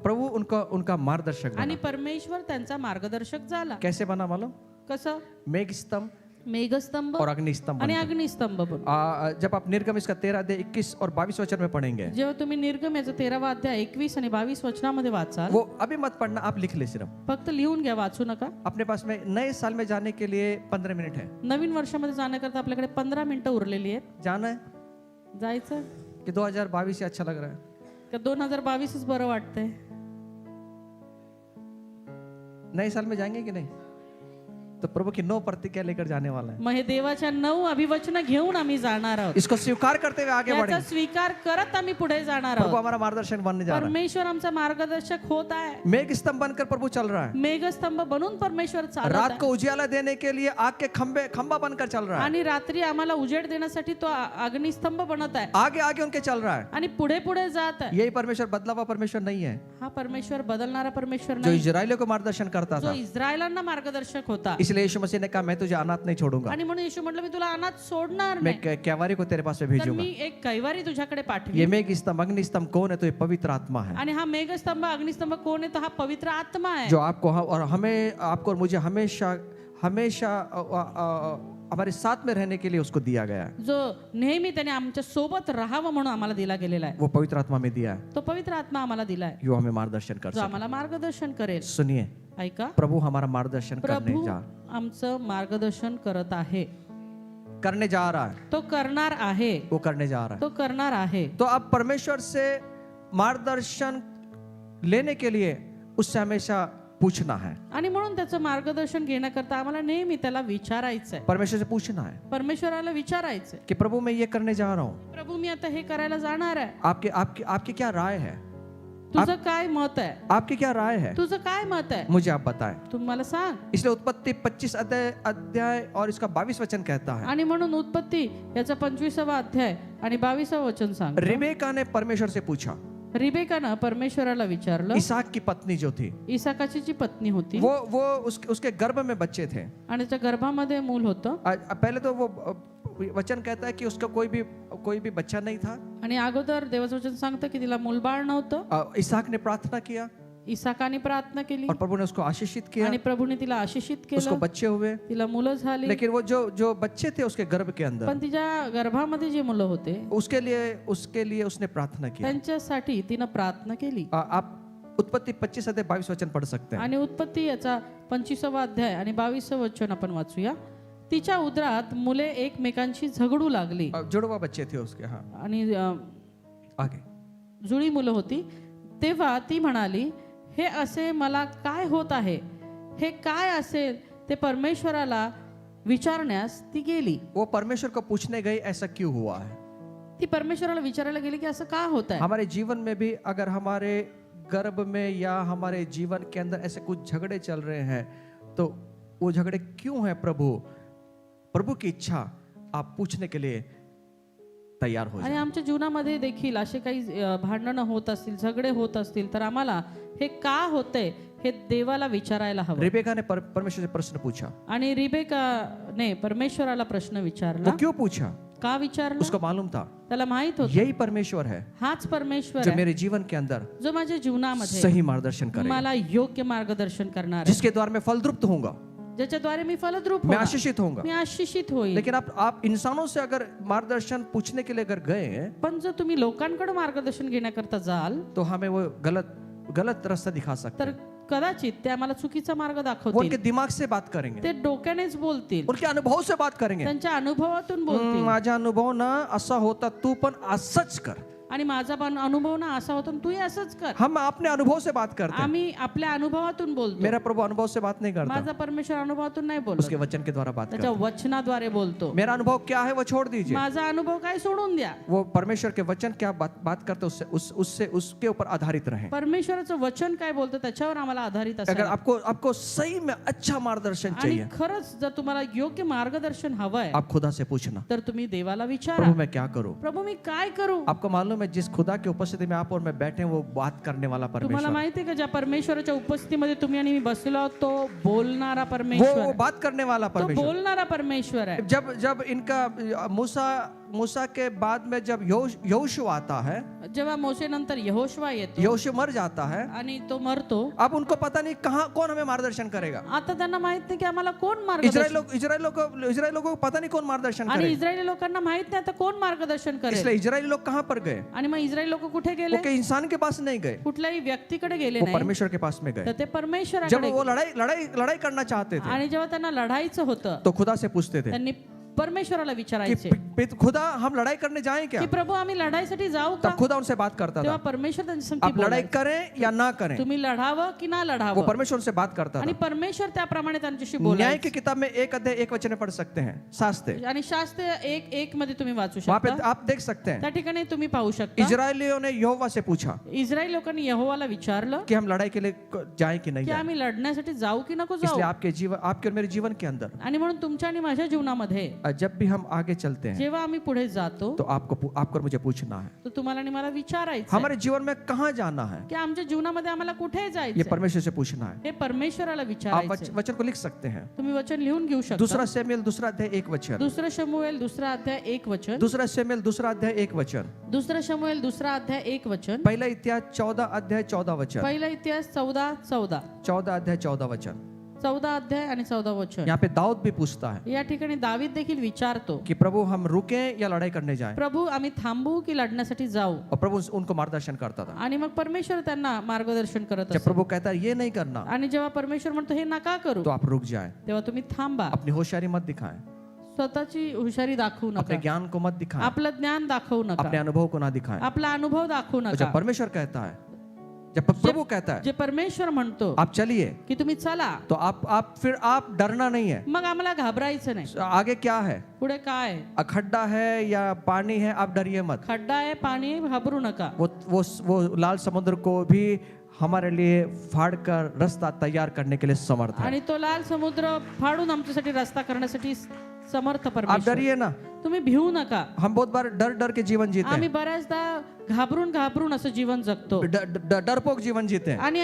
प्रभु उनका मार्गदर्शक आणि बना। परमेश्वर त्यांचा मार्गदर्शक झाला। कैसे बना मालूम? कसं? मेघ स्तंभ मेघस्तंभ और अग्निस्तंभ आणि बनकर। अग्निस्तंभ बनून। जब आप निर्गम इसका 13 अध्याय 21 और 22 वचन में पढ़ेंगे, जेव्हा तुम्ही निर्गम याचा 13वा अध्याय 21 आणि 22 वचनामध्ये वाचाल, वो अभी मत पढ़ना, आप लिख ले सिर्फ फक्त लिहून घ्या, वाचू नका। अपने पास में। नए साल में जाने के लिए 15 मिनट है। नवीन वर्षामध्ये जाण्याकरता आपल्याकडे 15 मिनिटं उरलेली आहेत। जाना है जायचं कि 2022 से अच्छा लग रहा है? का 2022च बरं वाटतंय? नए साल में जाएंगे कि नहीं? तो प्रभु की 9 प्रतिज्ञा लेकर जाने वाला है। मग हे देवाच्या 9 अभिवचन घेऊन आम्ही जाणार आहोत। इसको स्वीकार करते हुए आगे याचा बढ़ेंगे। स्वीकार करत आम्ही पुढे जाणार प्रभु आहोत। हमारा मार्गदर्शक बनने जा रहा परमेश्वर आमचा मार्गदर्शक होत आहे। है। मेघ स्तंभ बनकर प्रभु चल रहा है। मेघस्तंभ बनून परमेश्वर चालत रात आहे। को उजियाला देने के लिए आग के खंबा बनकर चल रहा है। आणि रात्री आम्हाला उजेड देण्यासाठी तो अग्निस्तंभ बनत आहे आगे आगे उनके चल रहा है। आणि पुढे पुढे जात आहे। यही परमेश्वर बदला हुआ परमेश्वर नहीं है हा परमेश्वर बदलणारा परमेश्वर जो नाही, इजरायलियों को मार्गदर्शन करता जो था। इस्रायलांना मार्गदर्शक होता। इसलिए यीशु मसीह ने कहा मैं तुझे अनाथ नहीं छोड़ूंगा, आणि म्हणून येशू म्हटलं मी तुला अनाथ सोडणार मैं नाही, कैवारी को तेरे पास में तर भेजूंगा। मी एक कैवारी तुझ्याकडे ये पाठवी। मेघ स्तंभ अग्निस्तंभ कौन है? तो ये पवित्र आत्मा है आणि हा मेघस्तंभ अग्निस्तंभ कोण आहे? तर हा पवित्र आत्मा आहे, जो आपको और हमें आपको और मुझे हमेशा हमेशा हमारे साथ में रहने के लिए उसको दिया गया है। जो नेहमी त्याने आमच्या सोबत राहावं म्हणून आम्हाला दिला गेलेला आहे। वो पवित्र आत्मा में दिया है, तो पवित्र आत्मा आम्हाला दिला आहे, जो हमें मार्गदर्शन कर जो सके। आम्हाला मार्गदर्शन करेल। सुनिए, ऐका, प्रभु हमारा मार्गदर्शन प्रभू आमचं मार्गदर्शन करत आहे, करने जा रहा है, तो करणार आहे, वो करने जा रहा है। तो करणार आहे। तो आप परमेश्वर से मार्गदर्शन लेने के लिए उससे हमेशा पूछना है, आणि म्हणून त्याचं मार्गदर्शन घेण्याकरता आम्हाला नेहमी त्याला विचारायचंय, परमेश्वर से पूछना है परमेश्वराला विचारायचंय, कि प्रभु मैं ये करने जा रहा हूँ, प्रभू मी आता हे करायला जाणार आहे, आपके आपकी आपकी क्या राय है, तुझं काय मत आहे, आपकी क्या राय है, तुझं काय मत आहे, मुझे आप बताएं। तुम्ही मला सांग। इसलिए उत्पत्ति 25 अध्याय और इसका 22 वचन कहता है, आणि म्हणून उत्पत्ती याचा 25वा अध्याय आणि 22वा वचन सांग। रिबेका ने परमेश्वर से पूछा, रिबेकानं परमेश्वराला विचारलं, इसहाक की पत्नी जो थी, इसाकाची जी पत्नी होती वो उसके गर्भ में बच्चे थे। आणि त्याच्या गर्भामध्ये मूल होतं, पहले तो वो वचन कहता है कि उसका कोई भी बच्चा नहीं था। आणि अगोदर देवाचं वचन सांगतं की तिला मूलबाळ नव्हतं। इसहाक ने प्रार्थना किया इसाकाने प्रार्थना केली और प्रभु ने उसको आशीषित किया, आणि प्रभूने तिला आशीषित उसको केलं, बच्चे हुए। तिला मुलं झाली। लेकिन वो जो बच्चे थे उसके गर्भ के अंदर, पण तिच्या गर्भामध्ये जे मुलं होते उसके लिए उसने प्रार्थना किया। त्यांच्यासाठी तिनं प्रार्थना केली। आप उत्पत्ति 25 अध्याय 22 वचन पढ़ सकते हैं। आणि उत्पत्ती याचा 25वा अध्याय आणि 22वे वचन आपण वाचूया। तिच्या उदरात मुले एकमेकांशी झगडू लागली जुड़वा बच्चे थे उसके। हाँ, आणि आगे। जुळी मुलं होती। तेव्हा ती म्हणाली, हे असे मला काय होत आहे, हे काय असेल ते परमेश्वराला विचारण्यास ती गेली। वो परमेश्वर को पूछने गई, ऐसा क्यों हुआ है। ती परमेश्वराला विचारायला गेली की असं का होत आहे। हमारे जीवन में भी अगर हमारे गर्भ में या हमारे जीवन के अंदर ऐसे कुछ झगड़े चल रहे हैं, तो वो झगड़े क्यों हैं। प्रभु की इच्छा आप पूछने के लिए तैयार हो आणि जाए। आमच्या जीवनामध्ये देखील असे काही भांडणं होत असतील, झगडे होत असतील, तर आम्हाला हे का होतंय हे देवाला विचारायला हवं। रिबेका ने परमेश्वर से प्रश्न पूछा। आणि रिबेकाने परमेश्वराला प्रश्न विचारला। वो क्यों पूछा, का विचारलं, उसको मालूम था त्याला माहित होतं यही परमेश्वर है हाच परमेश्वर जो आहे मेरे जीवन के अंदर जो माझ्या जीवनामध्ये सही मार्गदर्शन करेगा, मला योग्य मार्गदर्शन करणार आहे, जिसके द्वारा मैं फलद्रुप्त होऊंगा, ज्याच्याद्वारे मी फलद्रूप मैं होणार, आशीषित होऊंगा। मी आशीषित होईल। लेकिन आप इंसानों से अगर मार्गदर्शन पूछने के लिए अगर गए, पण जर तुम्ही लोकांकडे मार्गदर्शन घेण्याकरता जाल तो हमें वो गलत रास्ता दिखा सकते तर हैं। कदाचित ते आम्हाला चुकीचा मार्ग वो दाखवतील, उनके दिमाग से बात करेंगे, ते डोक्यानेच बोलतील, उनके अनुभव से बात करेंगे। त्यांच्या अनुभवातून बोलतील। माझा अनुभव ना असा होता, तू पण असंच कर। आणि माझा पण अनुभव ना असा होता, तू असंच कर। हम अपने अनुभव से बात करते हैं, आम्ही आपल्या अनुभवातून बोलतो। मेरा प्रभु अनुभव से बात नहीं करता, माझा परमेश्वर अनुभवातून नाही बोलत, उसके वचन के द्वारा बात त्याच्या करता वचनाद्वारे बोलतो। है। मेरा अनुभव क्या है वो छोड़ दीजिए, माझा अनुभव काय सोडून द्या, वो परमेश्वर के वचन क्या बात करते हैं, उससे उसके ऊपर आधारित रहें। परमेश्वराचं वचन काय बोलतं त्याच्यावर आम्हाला आधारित अगर असायला। आपको सही में अच्छा मार्गदर्शन आणि चाहिए, खरंच जर तुम्हाला योग्य मार्गदर्शन हवंय आप खुदा से पूछना, तर तुम्ही देवाला विचारा, प्रभु मैं क्या करूं। प्रभू मी काय करू। आपको मालूम है जिस खुदा की उपस्थिति में आप और मैं बैठे हैं, वो बात करने वाला तुम्हाला परमेश्वर, माहिती आहे का, ज्या परमेश्वराच्या उपस्थितीमध्ये तुम्ही आणि मी बसलो आहोत, तो बोलणारा वो परमेश्वर, बात करने वाला तो परमेश्वर। बोलणारा परमेश्वर आहे। जब इनका मूसा के बाद में जब यहोशू आता है, जेव्हा मोसे नंतर यहोशवा येतो यहोशू मर जाता है, आणि तो मरतो, अब उनको पता नहीं कौन हमें मार्गदर्शन करेगा। आता त्यांना माहित नाही की आम्हाला कोण इस्राएल मार्गदर्शन, लोगों को पता नहीं कौन मार्गदर्शन आणि करेगा। इस्रायली लोकांना माहित नाही आता कोण मार्गदर्शन करेल। इसलिए इजरायली लोग कहाँ पर गए, आणि मग इस्रायली लोक कुठे गेले, वो के इंसान के पास नहीं गए, कुठल्याही व्यक्तीकडे गेले वो नाही, परमेश्वर के पास में तर गए। ते जब परमेश्वराकडे वो लड़ाई करना चाहते थे, आणि जेव्हा त्यांना लढायचं होतं तो खुदा से पूछते थे त्यांनी परमेश्वराला विचारायचे कि खुदा हम लड़ाई करने जाएं क्या। की प्रभू आम्ही लढाईसाठी जाऊ का। तब खुदा उनसे बात करता तेव्हा था, परमेश्वर त्यांच्या संगती आप लड़ाई बोलायचे, करें या ना करें, तुम्ही लढावं की ना वो लढावं, परमेश्वर से बात करता आणि था। परमेश्वर त्याप्रमाणे त्यांच्याशी न्याय बोलायचे। की किताब में 1 अध्याय 1 वचन में पढ़ सकते हैं, शास्त्र, आणि शास्त्र 1:1 मध्ये तुम्ही वाचू वहां पे शकता, आप देख सकते हैं। त्या ठिकाणी तुम्ही पाहू शकता इजरायलियों ने यहोवा से पूछा इस्रायल लोकांनी यहोवाला विचारलं कि हम लड़ाई के लिए जाएं कि नहीं की जाएं। आम्ही लढण्यासाठी जाऊ की नको इसलिए जाऊ। आपके और मेरे जीवन के अंदर आणि म्हणून तुमच्या आणि माझ्या जीवनामध्ये जब भी हम आगे चलते हैं, जेव्हा आम्ही पुढे जातो तो आपको और मुझे पूछना है, तर तुम्हाला आणि मला विचारायचं हमारे जीवन में कहाँ जाना है, की आमच्या जीवनामध्ये आम्हाला कुठे ये जायचं, परमेश्वर से पूछना है। हे परमेश्वराला आप विचारायचं। वचन को लिख सकते हैं। तुम्ही वचन लिहून घेऊ शकता। दूसरा शमूएल 2 अध्याय 1 वचन, दुसरा शमूएल 2 अध्याय 1 वचन, दूसरा शमूएल 2 अध्याय 1 वचन, दुसरा शमूएल 2 अध्याय 1 वचन, पहला इतिहास 14 अध्याय 14 वचन, पहिला इतिहास 14 14 अध्याय 14 वचन। 14 अध्याय आणि 14 वचन। यहाँ पे दाऊद भी पूछता है या ठिकाणी दावीद देखील विचारतो कि प्रभु हम रुकें या लड़ाई करने जाएं, प्रभू आम्ही थांबू की लढण्यासाठी जाऊ। और प्रभु उनको मार्गदर्शन करता था। आणि मग परमेश्वर त्यांना मार्गदर्शन करत जब असतो। प्रभु कहता है ये नहीं करना, आणि जेव्हा परमेश्वर म्हणतो हे नका करू, तो आप रुक जाएं, तेव्हा तुम्ही थांबा। अपनी होशियारी मत दिखाएं, स्वतःची हुशारी दाखवू अपने नका, ज्ञान को मत दिखाएं, आपलं ज्ञान दाखवू अपने नका, अनुभव को ना दिखाएं। आपला अनुभव दाखवू तो नका। जब परमेश्वर कहता है, जब प्रभु कहता है जे परमेश्वर म्हणतो आप चलिए, की तुम्ही चला, तो आप डरना नहीं है। मग आम्हाला घाबरायचं नाही। आगे क्या है? पुढे काय आहे? खड्डा है या पानी है, आप डरिए मत। खड्डा आहे, पाणी आहे, घाबरू नका। वो लाल समुद्र को भी हमारे लिए फाड़ कर रास्ता तैयार करने के लिए समर्थ है। आणि तो लाल समुद्र फाडून आमच्यासाठी रस्ता करण्यासाठी समर्थ आप परमेश्वर। डरिए ना। तुम्ही भिवू नका। हम बहुत बार डर डर के जीवन जीते आम्ही हैं, बऱ्याचदा घाबरून असं जीवन जगतो डरपोक जीवन जीते हैं। आणि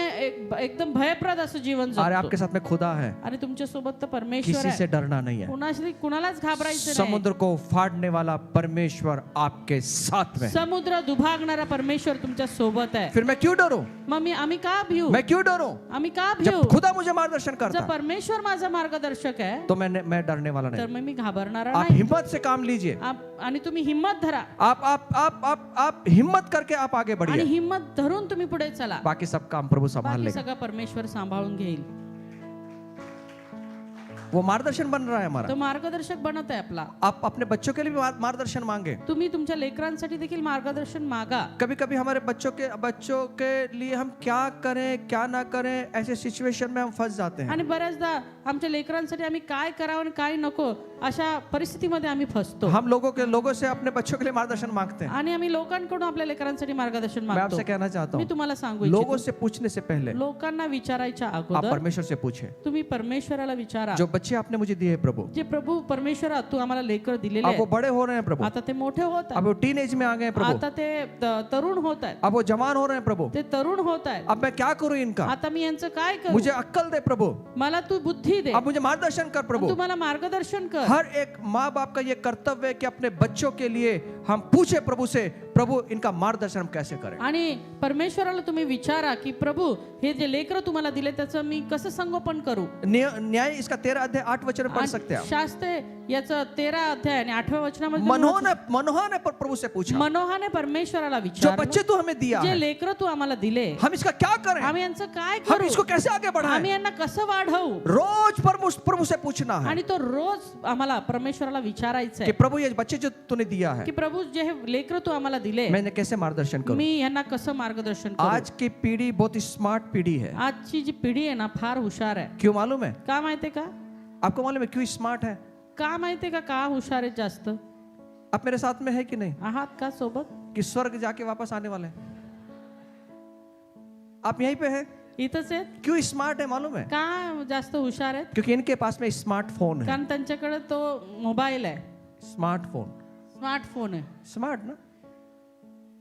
एकदम भयप्रद असं जीवन और जगतो। आपके साथ में खुदा है, आणि तुमच्या सोबत तर परमेश्वर किसी आहे। से डरना नहीं है। कुणालाच घाबरायचं नाही। समुद्र को फाड़ने वाला परमेश्वर आपके साथ में है। समुद्र दुभागणारा परमेश्वर तुमच्या सोबत आहे। फिर मैं क्यों डरूं? मग आम्ही का भिवू? मैं क्यों डरूं? आम्ही का भिवू? जब खुदा मुझे मार्गदर्शन करता जर परमेश्वर माझा मार्गदर्शक आहे तो मैं डरने वाला तर नहीं। मग मी घाबरणार आप नाही। हिम्मत से काम लीजिए। आणि तुम्ही हिम्मत धरा आप हिम्मत करके आप आगे आणि बढ़िए। हिम्मत धरून तुम्ही पुढे चला। बाकी सब काम प्रभु संभाल बाकी लेगा। सगळं परमेश्वर सांभाळून घेईल। वो मार्गदर्शन बन रहा है हमारा। तो मार्गदर्शक बनत आहे आपला। आप अपने बच्चों के लिए भी मार्गदर्शन मांगे। तुम्ही तुमच्या लेकरांसाठी देखील मार्गदर्शन मागा। कभी कभी हमारे बच्चों के लिए हम क्या करें क्या ना करें, ऐसे सिचुएशन में हम फंस जाते हैं। आणि बऱ्याचदा आमच्या लेकरांसाठी आम्ही काय करावं आणि काय नको अशा परिस्थितीमध्ये आम्ही फसतो। हम लोगों से अपने बच्चों के लिए मार्गदर्शन मांगते हैं। आणि आम्ही लोकांकडून आपल्या लेकरांसाठी मार्गदर्शन मैं मागतो। आपसे कहना चाहता मी हूँ, तुम्हाला सांगू लोगों इच्छितो, से पूछने से पहले लोकांना विचारायच्या आप अगोदर परमेश्वर से पूछे। तुम्ही परमेश्वराला विचारा। जो बच्चे आपने मुझे दिए प्रभु, जे प्रभु परमेश्वरा तू आम्हाला लेकर दिलेले अब वो आहेत, बड़े हो रहे हैं प्रभु, आता ते मोठे होत अब आहेत, वो टीनेज में आ गए हैं प्रभु, आता ते तरुण होत आहेत, अब वो जवान हो रहे हैं प्रभु। ते तरुण होत आहेत। अब मैं क्या करूं इनका? आता मी यांचं काय करू? मुझे अक्कल दे प्रभु, मला तू बुद्धी दे, अब मुझे मार्गदर्शन कर प्रभु। तू मला मार्गदर्शन कर। हर एक माँ बाप का ये कर्तव्य है कि अपने बच्चों के लिए हम पूछे प्रभु से, प्रभु इनका मार्गदर्शन हम कैसे करें। आणि परमेश्वराला तुम्ही विचारा की प्रभु हे जे लेकर तुम्हाला दिले त्याचं मी कसं संगोपन करू। न्याय इसका 13 अध्याय 8 वचन पढ़ सकते हैं आप। शास्त्र याचं 13 अध्याय आणि 8व्या वचनामध्ये मनोहा ने प्रभु से पूछा, मनोहाने परमेश्वराला जो विचारलं, बच्चे तू हमें दिया जे है, लेकर तू आम्हाला दिले हम इसका क्या करें, आम्ही यांचं काय हम करू, इसको कैसे आगे आम्ही बढ़ाएं। यांना कसं वाढवू। रोज प्रभु से पूछना है आणि तो रोज आम्हाला परमेश्वराला विचारायचं कि आहे प्रभु ये बच्चे जो तूने दिया है, की प्रभु जे हे लेकर तू आम्हाला दिले मैंने कैसे मार्गदर्शन करूं। मी यांना कसं मार्गदर्शन करू। आज की पीढ़ी बहुत ही स्मार्ट पीढ़ी है। आजची जी पिढी आहे ना फार हुशार आहे। क्यों मालूम है? का माहितीये का? आपको मालूम है क्यों स्मार्ट है? का माहितीये का हुशार आहे जास्त? आप मेरे साथ में है कि नहीं? आहात का सोबत? कि स्वर्ग जाके वापस आने वाले हैं? आप यहीं पे हैं? इथंच आहेत? क्यों स्मार्ट है मालूम है? का जास्त हुशार आहेत? क्योंकि इनके पास में स्मार्टफोन है। कारण त्यांच्याकडे तो मोबाईल आहे, स्मार्टफोन, स्मार्टफोन आहे। स्मार्ट ना,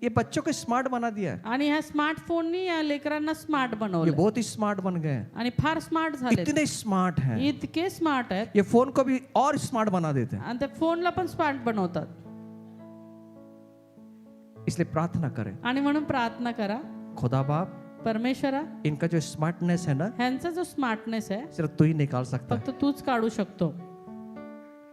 ये बच्चों को स्मार्ट बना दिया है। आणि ह्या स्मार्टफोननी या लेकरांना स्मार्ट ये बनवलं बहुत ही स्मार्ट बन गए हैं, आणि फार स्मार्ट झाले, इतने स्मार्ट हैं, इतके स्मार्ट आहेत ये फोन को भी और स्मार्ट बना देते हैं। आणि त्या फोनला पण स्मार्ट बनवतात। इसलिए प्रार्थना करें, आणि म्हणून प्रार्थना करा, खुदा बाप परमेश्वरा इनका जो स्मार्टनेस है ना, ह्यांचा जो स्मार्टनेस आहे सिर्फ तू ही निकाल सकता है। फक्त तूच काढू शकतो।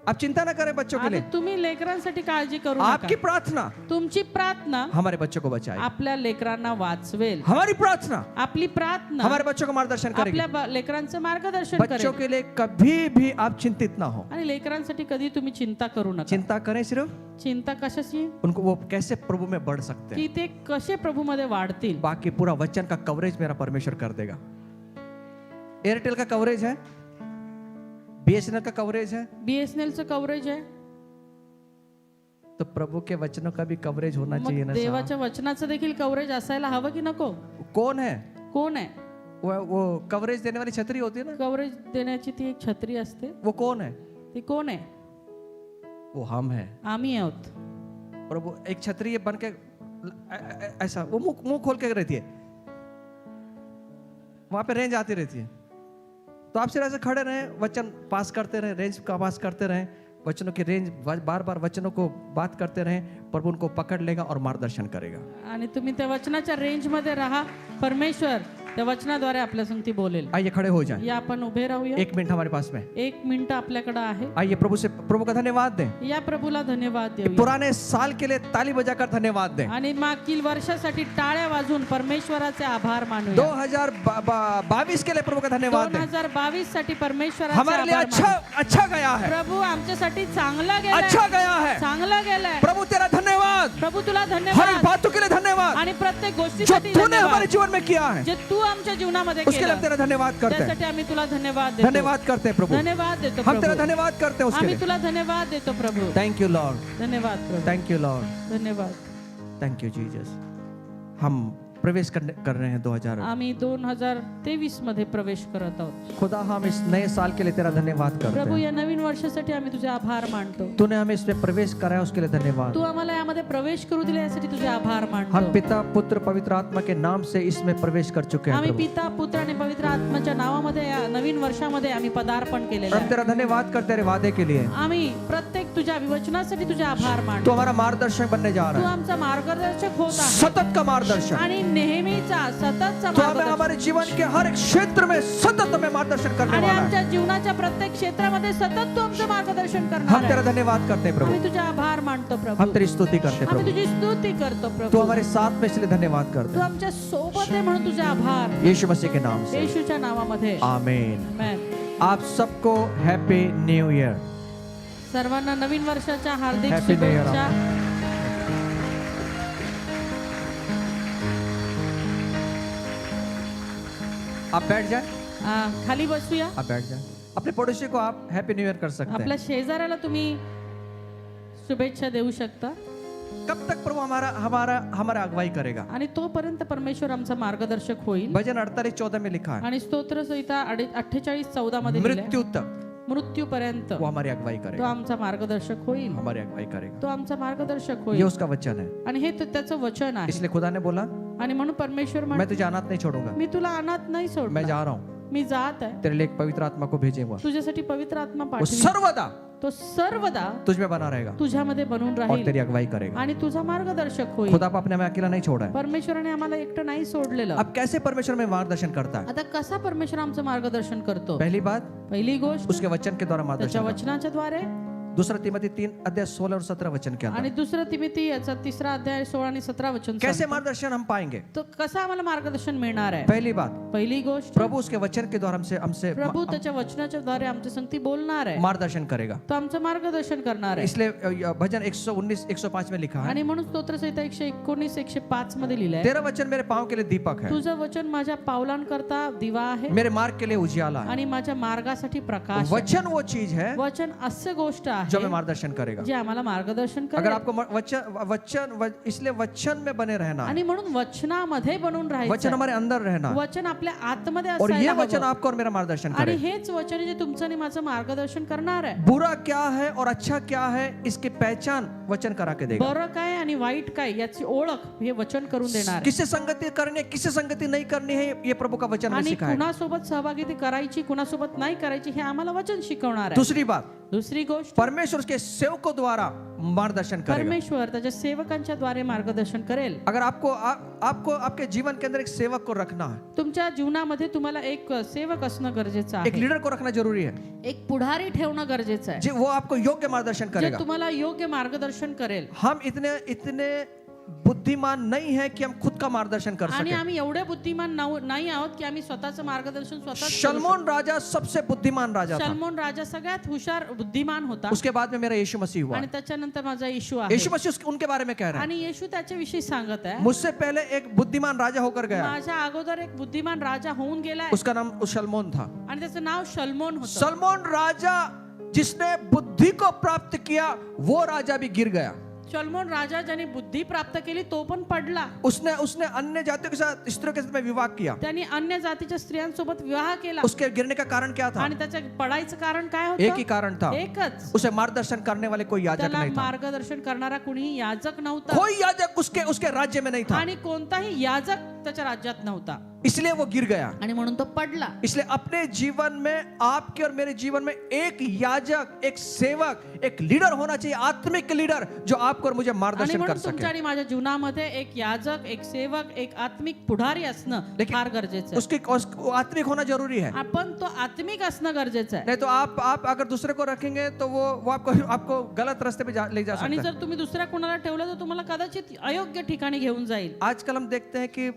आप चिंता ना करें बच्चों के आता लिए, तुम्ही लेकरांसाठी काळजी करू आपकी नका। प्रार्थना तुमची प्रार्थना हमारे बच्चों को बचाए, आपल्या लेकरांना वाचवेल, हमारी प्रार्थना आपली प्रार्थना हमारे बच्चों को मार्गदर्शन करेगी। आपल्या लेकरांचं मार्गदर्शन बच्चों करेल। के लिए कभी भी आप चिंतित ना हो। आणि लेकरांसाठी कधी तुम्ही चिंता करू नका। चिंता करें सिर्फ चिंता कशाची? उनको वो कैसे प्रभु में बढ़ सकते हैं, की ते कसे प्रभू मध्ये वाढतील। बाकी पूरा वचन का कवरेज मेरा परमेश्वर कर देगा। एयरटेल का कवरेज है, बीएसएनएल का कवरेज है, BSNL चं कव्हरेज आहे, तो प्रभु के वचनों का भी कवरेज होना चाहिए मग ना। देवाच्या वचनाचं देखील कव्हरेज असायला हवं की नको? कौन है कोण आहे? वो कवरेज देने वाली छतरी होती है ना, कव्हरेज देण्याची ती एक छत्री असते, वो कौन है? ती कोण आहे? वो हम है। आम्ही आहोत। और वो एक छतरी बन के ऐसा वो मुंह खोल के रहती है, वहां पे रेंज आती रहती है। तो आप सिर्फ ऐसे खड़े रहें, वचन पास करते रहें, रेंज का पास करते रहें, वचनों की रेंज बार बार वचनों को बात करते रहें, प्रभु उनको पकड़ लेगा और मार्गदर्शन करेगा। आणि तुम्ही त्या वचनाच्या रेंज मध्ये राहा, परमेश्वर त्या वचनाद्वारे आपल्या संगती बोलेल। आइए खड़े हो जाएं, या आपण उभे राहूया। 1 मिनट हमारे पास में। 1 मिनिट आपल्याकडे आहे। आइए प्रभु का धन्यवाद दें, या प्रभूला धन्यवाद देऊया पुराने साल के लिए ताली बजाकर धन्यवाद दें। आणि मागील वर्षासाठी टाळ्या वाजवून परमेश्वराचे आभार मानूया। 2022 के लिए प्रभु का धन्यवाद दें। 2022 साठी परमेश्वराचे हमारे लिए आभार मानूया। अच्छा गया है, प्रभू आमच्यासाठी चांगला गेला, अच्छा गया है। चांगला गेलाय। प्रभु तेरा धन्यवाद, प्रभू तुला हर धन्यवाद, बातों के लिए धन्यवाद। आणि प्रत्येक जो गोष्टीसाठी तूने हमारे धन्यवाद जीवन में किया है जे तू आमच्या जीवनामध्ये उसके लिए हम केलं तेरा धन्यवाद करते हैं, त्यासाठी आम्ही तुला धन्यवाद देतो धन्यवाद करते हैं प्रभु, धन्यवाद देतो हम तेरा प्रभू धन्यवाद करते हैं उसके आम्ही लिए। तुला धन्यवाद देतो प्रभू थैंक यू लॉर्ड, धन्यवाद प्रभू थैंक यू लॉर्ड, धन्यवाद थैंक यू जीसस। हम प्रवेश कर रहे हैं 2000। आम्ही 2023 मध्ये प्रवेश करत आहोत खुदा हम इस नए साल के लिए तेरा धन्यवाद करते प्रभू हैं, या नवीन वर्षासाठी आम्ही तुझे आभार मानतो तूने हमें इसमें प्रवेश कराया उसके लिए धन्यवाद। तू आम्हाला यामध्ये प्रवेश करू दिले यासाठी तुझे आभार हम मानतो पिता पुत्र पवित्र आत्मा के नाम से इसमें प्रवेश कर चुके हैं आम्ही प्रभु। पिता पुत्र आणि पवित्र आत्म्याच्या नावामध्ये या नवीन वर्षामध्ये आम्ही पदार्पण केलेलं हम आहे तेरा धन्यवाद करते तेरे वादे के लिए, आम्ही प्रत्येक तुझ्या विवचनासाठी तुझे आभार तू मानतो हमारा मार्गदर्शक बनने जा तू रहा है, आमचा मार्गदर्शक होत आहे सतत का मार्गदर्शन। आणि नेहमीचा सततचा तो हमें मार्गदर्शक हमारे जीवन के हर एक क्षेत्र में सतत हमें मार्गदर्शन करने आणि वाला है। आमच्या जीवनाच्या प्रत्येक क्षेत्रामध्ये सतत तू आमचं मार्गदर्शन हम करणार तेरा आहे धन्यवाद करते हैं प्रभु, आम्ही तुझे आभार मानतो हम प्रभू तेरी स्तुति करते हैं आम्ही प्रभु, तुझी स्तुती करतो तू प्रभू हमारे साथ में इसलिए धन्यवाद करते तू हैं, आमच्या सोबत आहे म्हणून तुझे आभार यीशु मसीह के नाम से येशूच्या नावामध्ये आमीन। आमेन। आप सबको हैप्पी न्यू ईयर। सर्वांना नवीन वर्षाच्या हार्दिक Happy New Year, शुभेच्छा आप बैठ जाए, खाली बसूया आप बैठ जाए। अपने पड़ोसी को आप हैप्पी न्यू ईयर कर सकते आपल्या हैं। शेजाऱ्याला तुम्ही शुभेच्छा देऊ शकता कब तक प्रभु हमारा अगुवाई करेगा? आणि तोपर्यंत परमेश्वर आमचा मार्गदर्शक होईल भजन 48:14 में लिखा है, आणि स्तोत्र संहिता 48:14 मध्ये लिहिलंय, मृत्यु तक मृत्यूपर्यंत वो हमारी अगुवाई तो करेगा, आमचा मार्गदर्शक होईल हमारी अगुवाई करेगा। तो आमचा मार्गदर्शक ये होईल उसका वचन है, आणि हे त्याचं वचन आहे इसलिए खुदा ने बोला आणि म्हणून परमेश्वर मैं म्हणतो तुझे अनाथ नहीं छोड़ूंगा, मी तुला अनाथ नाही मैं सोडणार जा रहा हूँ, मी जात आहे तेरे लिए एक पवित्र आत्मा को भेजेगा, तुझ्यासाठी पवित्र आत्मा वो पाठवी सर्वदा तो सर्वदा तुझ में बना रहेगा तुझ्यामध्ये बनून और राहील तेरी अगुवाई करेगा। आणि तुझा मार्गदर्शक होईल खुदा आपने हमें अकेला नहीं छोड़ा है। परमेश्वराने आम्हाला एकटं नाही सोडलेलं अब कैसे परमेश्वर में मार्गदर्शन करता है? आता कसा परमेश्वर आमचं मार्गदर्शन करतो पहली बात, पहिली गोष्ट उसके वचन के द्वारा त्याच्या मार्गदर्शन करता वचनाच्या द्वारे है। दूसरा तिमोथी 3:16 और 17 वचन के आणि अंदर दुसरं तिमिती याचा 3रा अध्याय 16 आणि 17 वचन कैसे सांगतं. मार्गदर्शन हम पाएंगे? तो कसं आम्हाला मार्गदर्शन मिळणार आहे पहली बात, पहिली गोष्ट प्रभु उसके वचन के द्वारा हमसे प्रभू त्याच्या वचनाच्या द्वारे आमच्या संगती बोलणार आहे मार्गदर्शन करेगा। तो आमचं मार्गदर्शन करणार आहे इसलिए भजन 119-105 में लिखा है, आणि म्हणून स्तोत्र संहिता 119-105 मध्ये लिहिलंय तेरा वचन मेरे पांव के लिए दीपक है, तुझं वचन माझ्या पावलांकरता दिवा आहे मेरे मार्ग के लिए उजियाला है। आणि माझ्या मार्गासाठी प्रकाश आहे. वचन वो चीज है वचन असं गोष्ट जो आहे हमें मार्गदर्शन करेगा। जे आम्हाला मार्गदर्शन अगर करेल आपको इसलिए वचन में बने रहना है, आणि म्हणून वचनामध्ये बनून वचन राहायचं हमारे अंदर रहना है, वचन आपल्या आतमध्ये और ये असायला वचन हवं. आपको और मेरा मार्गदर्शन आणि करे। हेच वचन आहे जे तुमचं आणि माझं मार्गदर्शन करणार आहे बुरा क्या है और अच्छा क्या है इसकी पहचान वचन करा के देगा। बरं काय आणि वाईट काय याची ओळख हे वचन करून देणार आहे. किससे संगति करनी है, किससे संगति नहीं करनी है, ये प्रभु का वचन हमें आणि सिखाएगा। कुणासोबत सहभागिता करायची कुणासोबत नाही करायची हे आम्हाला वचन शिकवणार आहे. दूसरी बात, दुसरी गोष्ट परमेश्वर उसके सेवकों द्वारा मार्गदर्शन करेगा। परमेश्वर त्याच्या सेवकांच्या द्वारे मार्गदर्शन करेल. अगर आपको आपके जीवन के अंदर एक सेवक को रखना है, तुमच्या जीवनामध्ये तुम्हाला एक सेवक असणं गरजेचं एक आहे लीडर को रखना जरूरी है, एक पुढारी ठेवणं गरजेचं आहे जी वो आपको योग्य मार्गदर्शन जे करेगा। तुम्हाला योग्य मार्गदर्शन करेल. हम इतने बुद्धिमान नहीं है कि हम खुद का मार्गदर्शन कर आणि सके। आम्ही एवढे बुद्धिमान नाही आहोत की आम्ही स्वतःचं मार्गदर्शन स्वतः शलमोन राजा सबसे बुद्धिमान राजा था, सलमोन राजा सगळ्यात हुशार बुद्धिमान होता उसके बाद में मेरा यीशु मसीह हुआ। आणि त्याच्यानंतर माझा येशू आहे यीशु मसीह उनके बारे में कह रहा है, आणि येशू त्याच्याविषयी सांगत आहे मुझसे पहले एक बुद्धिमान राजा होकर गया, माझ्या अगोदर एक बुद्धिमान राजा होऊन गेलाय उसका नाम शलमोन था। आणि त्याचं नाव शलमोन होतं. सलमोन राजा जिसने बुद्धि को प्राप्त किया वो राजा भी गिर गया। शलमोन राजा ज्याने बुद्धी प्राप्त केली तो पण पडला. उसने अन्य जातियों के साथ स्त्रियों के साथ में विवाह किया। त्यांनी अन्य जातीच्या स्त्रियांसोबत विवाह केला उसके गिरने का कारण क्या था? आणि त्याचं पडायचं कारण काय एक ही होतं? कारण था, एकच, उसे मार्गदर्शन करने वाले कोई याजक त्याला नहीं था, मार्गदर्शन करणारा कुणी याजक नव्हता कोई याजक उसके राज्य में नहीं था, आणि कोणताही याजक त्याच्या राज्यात नव्हता इसलिए वो गिर गया। आणि म्हणून तो पडला. इसलिए अपने जीवन में, आपके और मेरे जीवन में एक याजक, एक सेवक, एक लीडर होना चाहिए, आत्मिक लीडर जो आपको और मुझे आणि मार्गदर्शन कर म्हणून सके। तुमच्या आणि माझ्या जीवनामध्ये एक याजक, एक सेवक, एक आत्मिक पुढारी असणं लेकिन फार गरजेचं आहे. उसको आत्मिक होना जरूरी है, आपण तो आत्मिक असणं गरजेचं आहे. नहीं तो आप अगर दूसरे को रखेंगे तो वो आपको गलत रास्ते पे ले जा आणि सकता है। जर तुम्ही दुसऱ्या कोणाला ठेवलं तर तुम्हाला कदाचित अयोग्य ठिकाणी घेऊन जाईल. आजकल हम देखते हैं कि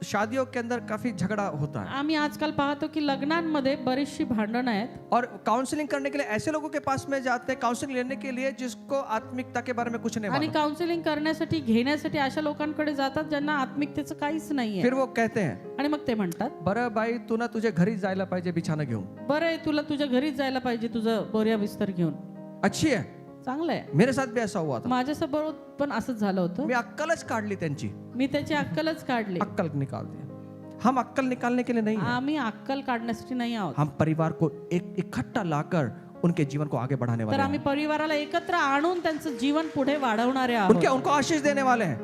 शादियों के अंदर काफी झगड़ा होता है आम्ही आजकाल पाहतो की लग्नांमध्ये बरीचशी भांडणं आहेत और काउंसलिंग करने के लिए ऐसे लोगों के पास में जाते हैं काउंसलिंग लेने के लिए जिसको आत्मिकता के बारे में कुछ नहीं आणि मालूम। काउन्सिलिंग करण्यासाठी घेण्यासाठी अशा लोकांकडे जातात ज्यांना आत्मिकतेचं काहीच नाहीये फिर वो कहते हैं आणि मग ते म्हणतात बरं बाई तू ना तुझे घरी जायला पाहिजे बिछाना घेऊन, बरं आहे तुला तुझ्या घरीच जायला पाहिजे तुझं बोरिया बिस्तर घेऊन. अच्छी है। चांगलं आहे. मेरे साथ भी ऐसा हुआ था, माझ्यासोबत पण असंच झालं होतं. मी अक्कलच काढली त्यांची, मी त्याची अक्कलच काढली. अक्कल निकाल दिया। हम अक्कल निकालने के लिए नहीं है, आम्ही अक्कल काढण्यासाठी नाही आहोत, हम परिवार को एक इकट्ठा लाकर उनके जीवन को आगे बढ़ाने तर वाले आम्ही हैं, परिवाराला एकत्र आणून त्यांचं जीवन पुढे वाढवणारे आहोत, उनको आशीष देने वाले हैं,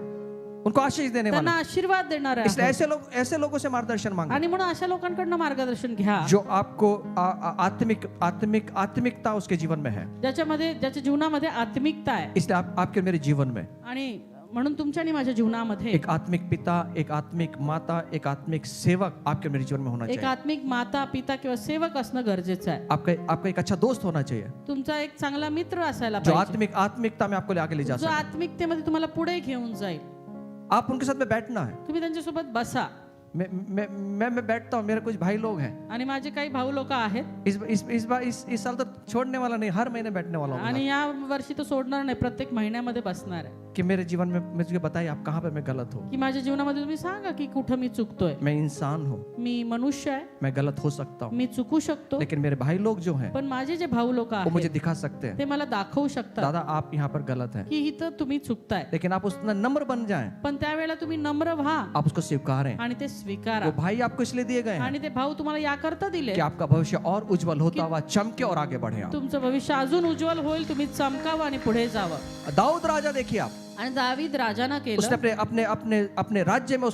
उनको आशीष देने वाले त्यांना हैं। आशीर्वाद देणारे इसलिए आहोत. ऐसे लोगों से मार्गदर्शन मांगे आणि म्हणून अशा लोकांकडनं मार्गदर्शन घ्या जो आपको आत्मिकता उसके जीवन में है। ज्याच्या जीवनामध्ये आत्मिकता आहे. इसलिए आपके और मेरे जीवन में आणि म्हणून तुमच्या आणि माझ्या जीवनामध्ये एक आत्मिक पिता, एक आत्मिक माता, एक आत्मिक सेवक आपके और मेरे जीवन में होना एक चाहिए। आत्मिक माता पिता किंवा सेवक असणं गरजेचं आहे. आपका एक अच्छा दोस्त होना चाहिए तुमचा एक चांगला मित्र असायला जो पाहिजे आत्मिकता में आपको आगे ले जा जो सके। आत्मिकतेमध्ये तुम्हाला पुढे घेऊन जाईल. आप उनके साथ में बैठना है। तुम्ही त्यांच्यासोबत बसा. मैं बैठता हूँ, मेरे कुछ भाई लोग हैं, आणि माझे काही भाऊ लोक आहेत इस साल तो छोड़ने वाला नहीं, हर महीने बैठने वाला हूँ आणि या वर्षी तो सोडणार नाही, प्रत्येक महिन्यामध्ये बसणार आहे. कि मेरे जीवन में मुझे बताइए आप कहाँ पे मैं गलत हूँ। की माझ्या जीवनामध्ये तुम्ही सांगा की कुठं मी चुकतोय. मैं इंसान हूँ, मी मनुष्य आहे, मैं गलत हो सकता हूँ, मी चुकू शकतो, लेकिन मेरे भाई लोग जो हैं पण माझे जे भाऊ लोक वो मुझे आहेत दिखा सकते हैं ते मला दाखवू शकतात दादा आप यहाँ पर गलत हैं, की इथं तुम्ही चुकताय. लेकिन आप उतना नम्र बन जाएं, पण त्यावेळेला तुम्ही नम्र व्हा आप उसको स्वीकारें। आणि ते स्वीकारा. वो भाई आपको इसलिए दिए गए हैं आणि ते भाऊ तुम्हाला याकरता दिले कि आपका भविष्य और उज्जवल होता हुआ चमके और आगे बढ़े आप। तुमचं भविष्य अजून उज्ज्वल होईल, तुम्ही चमकावं आणि पुढे जावं. दाऊद राजा देखिए आप, आणि दावीद राजानं उसने केलं. अपने अपने अपने अपने राज्य में